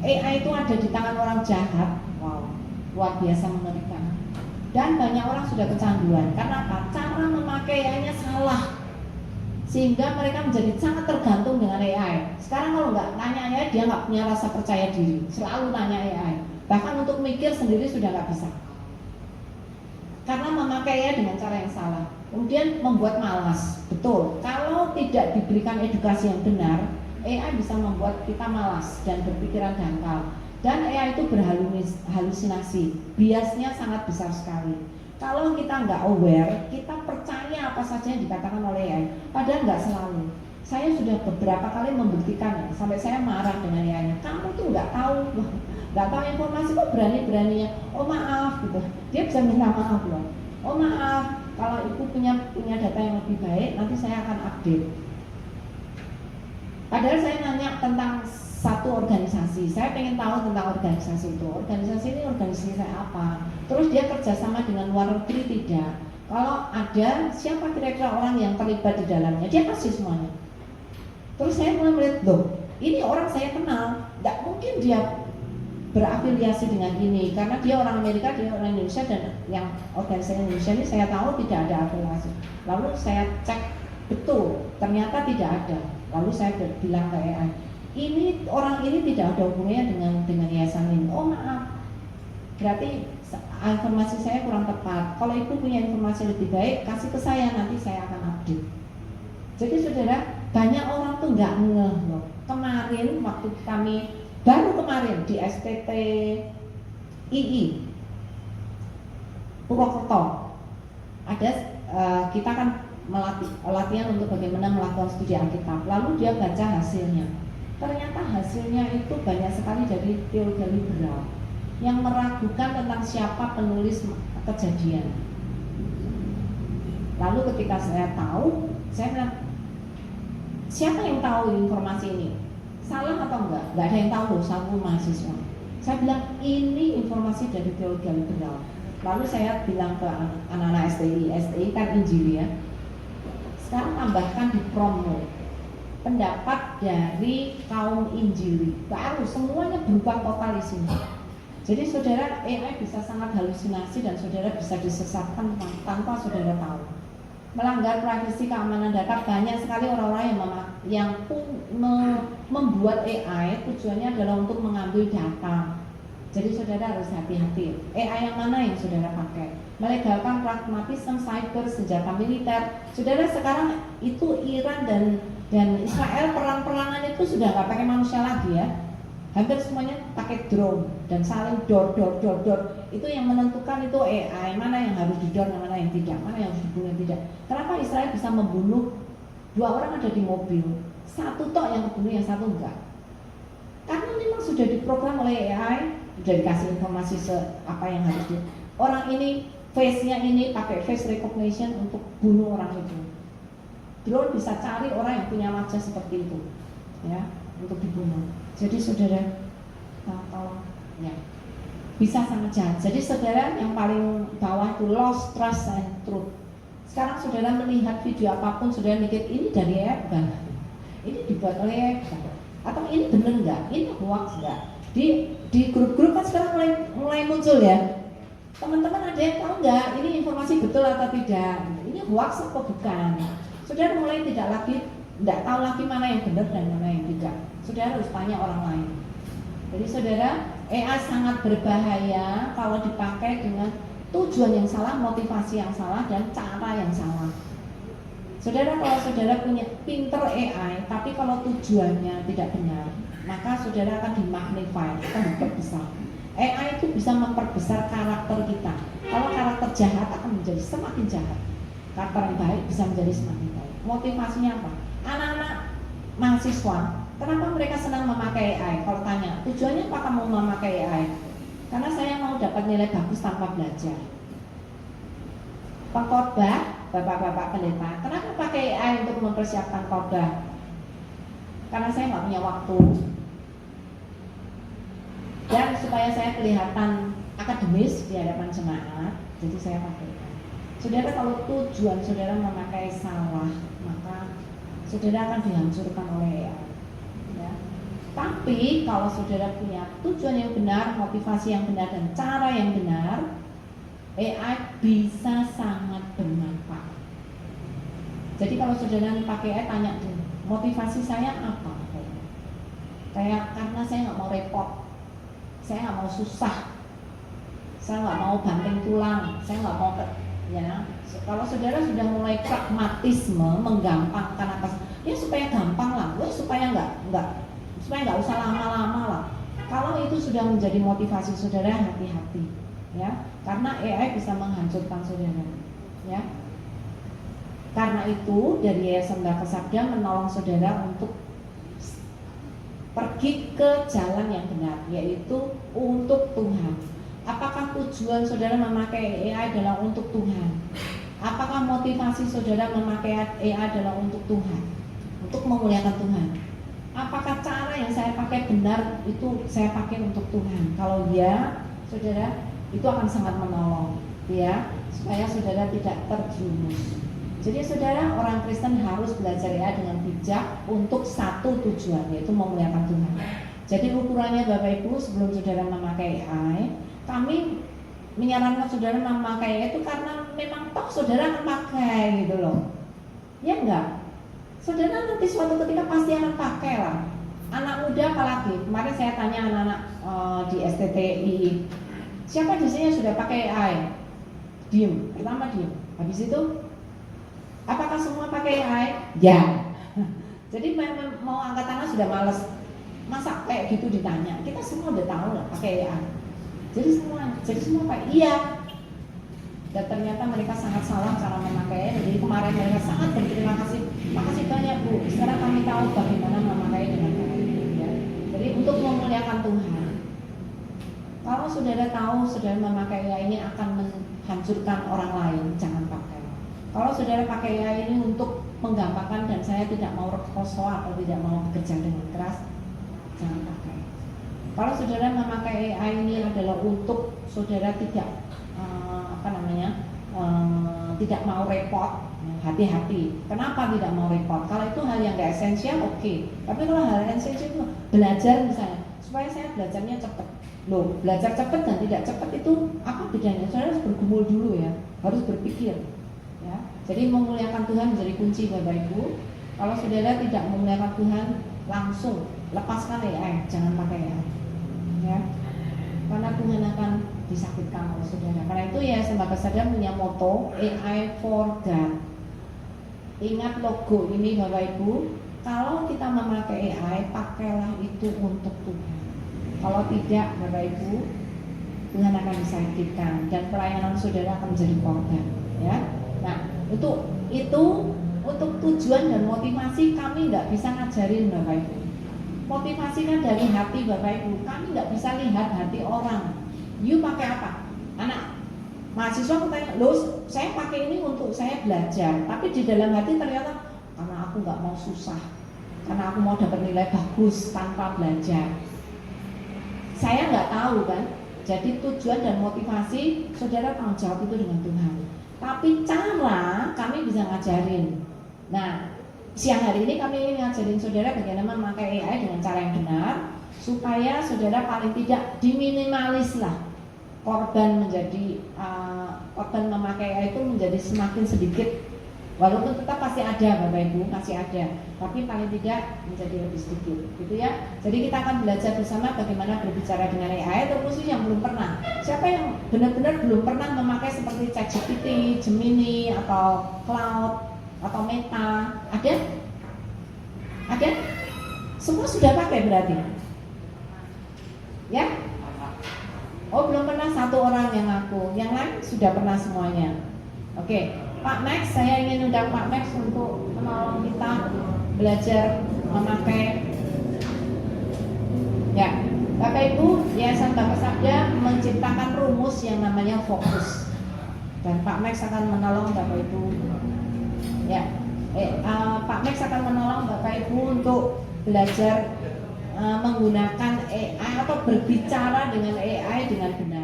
AI itu ada di tangan orang jahat, wow, luar biasa mengerikan. Dan banyak orang sudah kecanduan. Karena apa? Cara memakai AI-nya salah, sehingga mereka menjadi sangat tergantung dengan AI. Sekarang kalau nggak tanya AI, dia nggak punya rasa percaya diri, selalu tanya AI. Bahkan untuk mikir sendiri sudah nggak bisa, karena memakai AI dengan cara yang salah. Kemudian membuat malas. Betul, kalau tidak diberikan edukasi yang benar, AI bisa membuat kita malas dan berpikiran dangkal. Dan AI itu berhalusinasi, biasnya sangat besar sekali. Kalau kita nggak aware, kita percaya apa saja yang dikatakan oleh AI, padahal nggak selalu. Saya sudah beberapa kali membuktikan, sampai saya marah dengan AI-nya. Kamu tuh nggak tahu informasi, kok berani-beraninya. Oh maaf, gitu. Dia bisa minta maaf loh. Oh maaf, kalau ibu punya data yang lebih baik, nanti saya akan update. Padahal saya nanya tentang satu organisasi, saya pengen tahu tentang organisasi itu. Organisasi ini organisasi saya apa? Terus dia kerjasama dengan luar negeri tidak? Kalau ada, siapa kira-kira orang yang terlibat di dalamnya? Dia kasih semuanya. Terus saya mulai melihat, loh, ini orang saya kenal, nggak mungkin dia berafiliasi dengan ini, karena dia orang Amerika, dia orang Indonesia, dan yang organisasi Indonesia ini saya tahu tidak ada afiliasi. Lalu saya cek, betul, ternyata tidak ada. Lalu saya bilang ke AI, orang ini tidak ada hubungannya dengan yayasan ini. Oh maaf, berarti informasi saya kurang tepat. Kalau ibu punya informasi lebih baik, kasih ke saya, nanti saya akan update. Jadi saudara, banyak orang tuh nggak ngeh loh. Kemarin waktu kami Baru kemarin di STTII Purwokerto ada kita kan latihan untuk bagaimana melakukan studi Alkitab. Lalu dia baca hasilnya. Ternyata hasilnya itu banyak sekali dari teologi liberal yang meragukan tentang siapa penulis Kejadian. Lalu ketika saya tahu, saya bilang, siapa yang tahu informasi ini? Salah atau enggak? Enggak ada yang tahu, satu mahasiswa. Saya bilang, ini informasi dari teologi liberal. Lalu saya bilang ke anak-anak STI kan Injili ya. Sekarang tambahkan di promo pendapat dari kaum Injili. Baru semuanya berubah total isinya. Jadi saudara, AI bisa sangat halusinasi dan saudara bisa disesatkan tanpa saudara tahu. Melanggar privasi keamanan data, banyak sekali orang-orang yang membuat AI tujuannya adalah untuk mengambil data. Jadi saudara harus hati-hati. AI yang mana yang saudara pakai? Melegalkan pragmatisme, cyber, senjata militer. Saudara, sekarang itu Iran dan Israel perang-perangan itu sudah nggak pakai manusia lagi ya. Hampir semuanya pakai drone dan saling dor. Itu yang menentukan itu AI, mana yang harus didor, mana yang tidak, mana yang harus dibunuh, yang tidak. Kenapa Israel bisa membunuh 2 orang ada di mobil, satu tok yang kebunuh, yang satu enggak? Karena memang sudah diprogram oleh AI, sudah dikasih informasi apa yang harus di. Orang ini face-nya ini pakai face recognition untuk bunuh orang itu. Drone bisa cari orang yang punya wajah seperti itu, ya, untuk dibunuh. Jadi saudara, tolong ya, bisa sangat jahat. Jadi saudara, yang paling bawah itu lost trust and truth. Sekarang saudara melihat video apapun, saudara mikir ini dari apa? Ini dibuat oleh apa? Atau ini benar nggak? Ini hoax nggak? Di grup-grup kan sekarang mulai muncul ya. Teman-teman ada yang tahu nggak? Ini informasi betul atau tidak? Ini hoax atau bukan? Saudara mulai tidak tahu lagi mana yang benar dan mana yang tidak. Saudara harus tanya orang lain. Jadi saudara, AI sangat berbahaya kalau dipakai dengan tujuan yang salah, motivasi yang salah, dan cara yang salah. Saudara, kalau saudara punya pinter AI, tapi kalau tujuannya tidak benar, maka saudara akan dimagnify, akan diperbesar. AI itu bisa memperbesar karakter kita. Kalau karakter jahat akan menjadi semakin jahat. Karakter yang baik bisa menjadi semakin baik. Motivasinya apa? Anak-anak mahasiswa, kenapa mereka senang memakai AI? Kalau tanya, tujuannya apa kamu memakai AI? Karena saya mau dapat nilai bagus tanpa belajar. Pengkhotbah, bapak-bapak pendeta, kenapa pakai AI untuk mempersiapkan khotbah? Karena saya nggak punya waktu. Dan supaya saya kelihatan akademis di hadapan jemaat, jadi saya pakai AI. Saudara, kalau tujuan saudara memakai salah, maka saudara akan dihancurkan oleh AI. Ya. Tapi kalau saudara punya tujuan yang benar, motivasi yang benar, dan cara yang benar, AI bisa sangat bermanfaat. Jadi kalau saudara pakai AI, tanya dulu, motivasi saya apa? Karena saya nggak mau repot, saya nggak mau susah, saya nggak mau banting tulang, saya nggak mau ya. Kalau saudara sudah mulai pragmatisme, menggampangkan apa, ya supaya gampang lah, supaya nggak usah lama-lama lah. Kalau itu sudah menjadi motivasi saudara, hati-hati, ya, karena AI bisa menghancurkan saudara, ya. Karena itu dari Yayasan Baka Sabda menolong saudara untuk pergi ke jalan yang benar, yaitu untuk Tuhan. Apakah tujuan saudara memakai AI adalah untuk Tuhan? Apakah motivasi saudara memakai AI adalah untuk Tuhan? Untuk memuliakan Tuhan? Apakah cara yang saya pakai benar itu saya pakai untuk Tuhan? Kalau ya, saudara, itu akan sangat menolong, ya, supaya saudara tidak terjerumus. Jadi saudara, orang Kristen harus belajar AI dengan bijak untuk satu tujuan, yaitu memuliakan Tuhan. Jadi ukurannya Bapak Ibu, sebelum saudara memakai AI, kami menyarankan saudara memakai AI itu karena memang toh saudara akan pakai gitu loh. Ya enggak? Saudara nanti suatu ketika pasti akan pakai lah. Anak muda apalagi, kemarin saya tanya anak-anak di STTII, siapa di sini yang sudah pakai AI? Diem, pertama diem. Habis itu, apakah semua pakai AI? Ya. Jadi mau angkat tangan sudah males. masa kayak gitu ditanya? Kita semua udah tahu lah pakai AI. Jadi semua kayak iya. Dan ternyata mereka sangat salah cara memakainya. Jadi kemarin mereka sangat berterima kasih, makasih banyak Bu. Sekarang kami tahu bagaimana memakai dengan baik. Ya. Jadi untuk memuliakan Tuhan. Kalau saudara tahu saudara memakai AI ini akan menghancurkan orang lain, jangan pakai. Kalau saudara pakai AI ini untuk menggampangkan dan saya tidak mau rekoso atau tidak mau bekerja dengan keras, jangan pakai. Kalau saudara memakai AI ini adalah untuk saudara tidak tidak mau repot, hati-hati. Kenapa tidak mau repot? Kalau itu hal yang nggak esensial, oke. Tapi kalau hal yang esensial itu belajar misalnya, supaya saya belajarnya cepat. Loh, belajar cepat dan tidak cepat itu apa bedanya? Saudara harus bergumul dulu ya, harus berpikir. Ya. Jadi memuliakan Tuhan menjadi kunci Bapak Ibu. Kalau saudara tidak memuliakan Tuhan, langsung lepaskan AI, jangan pakai AI. Ya. Karena Tuhan akan disakitkan oleh saudara. Karena itu ya Sembah Kesadaran punya moto AI for God. Ingat logo ini Bapak Ibu. Kalau kita memakai AI, pakailah itu untuk Tuhan. Kalau tidak Bapak Ibu, Tuhan akan disakitkan dan pelayanan saudara akan menjadi korban. Ya. Nah untuk tujuan dan motivasi kami nggak bisa ngajarin Bapak Ibu. Motivasi kan dari hati Bapak Ibu. Kami nggak bisa lihat hati orang. You pakai apa? Anak mahasiswa bertanya, loh saya pakai ini untuk saya belajar. Tapi di dalam hati ternyata karena aku nggak mau susah, karena aku mau dapat nilai bagus tanpa belajar. Saya nggak tahu kan. Jadi tujuan dan motivasi saudara tanggung jawab itu dengan Tuhan. Tapi cara kami bisa ngajarin. Nah, siang hari ini kami ingin ngajarin saudara bagaimana memakai AI dengan cara yang benar, supaya saudara paling tidak diminimalis lah korban memakai AI itu menjadi semakin sedikit. Walaupun tetap pasti ada Bapak Ibu, masih ada, tapi paling tidak menjadi lebih sedikit, gitu ya. Jadi kita akan belajar bersama bagaimana berbicara dengan AI, terkhusus yang belum pernah. Siapa yang benar-benar belum pernah memakai seperti ChatGPT, Gemini, atau Cloud, atau Meta? Ada? Ada? Semua sudah pakai berarti? Ya? Oh belum pernah satu orang yang ngaku, yang lain sudah pernah semuanya. Oke, Pak Max, saya ingin undang Pak Max untuk menolong kita belajar memakai. Ya, Bapak Ibu, Yayasan Bapak Sabda menciptakan rumus yang namanya fokus, dan Pak Max akan menolong Bapak Ibu. Ya, Pak Max akan menolong Bapak Ibu untuk belajar menggunakan AI atau berbicara dengan AI dengan benar.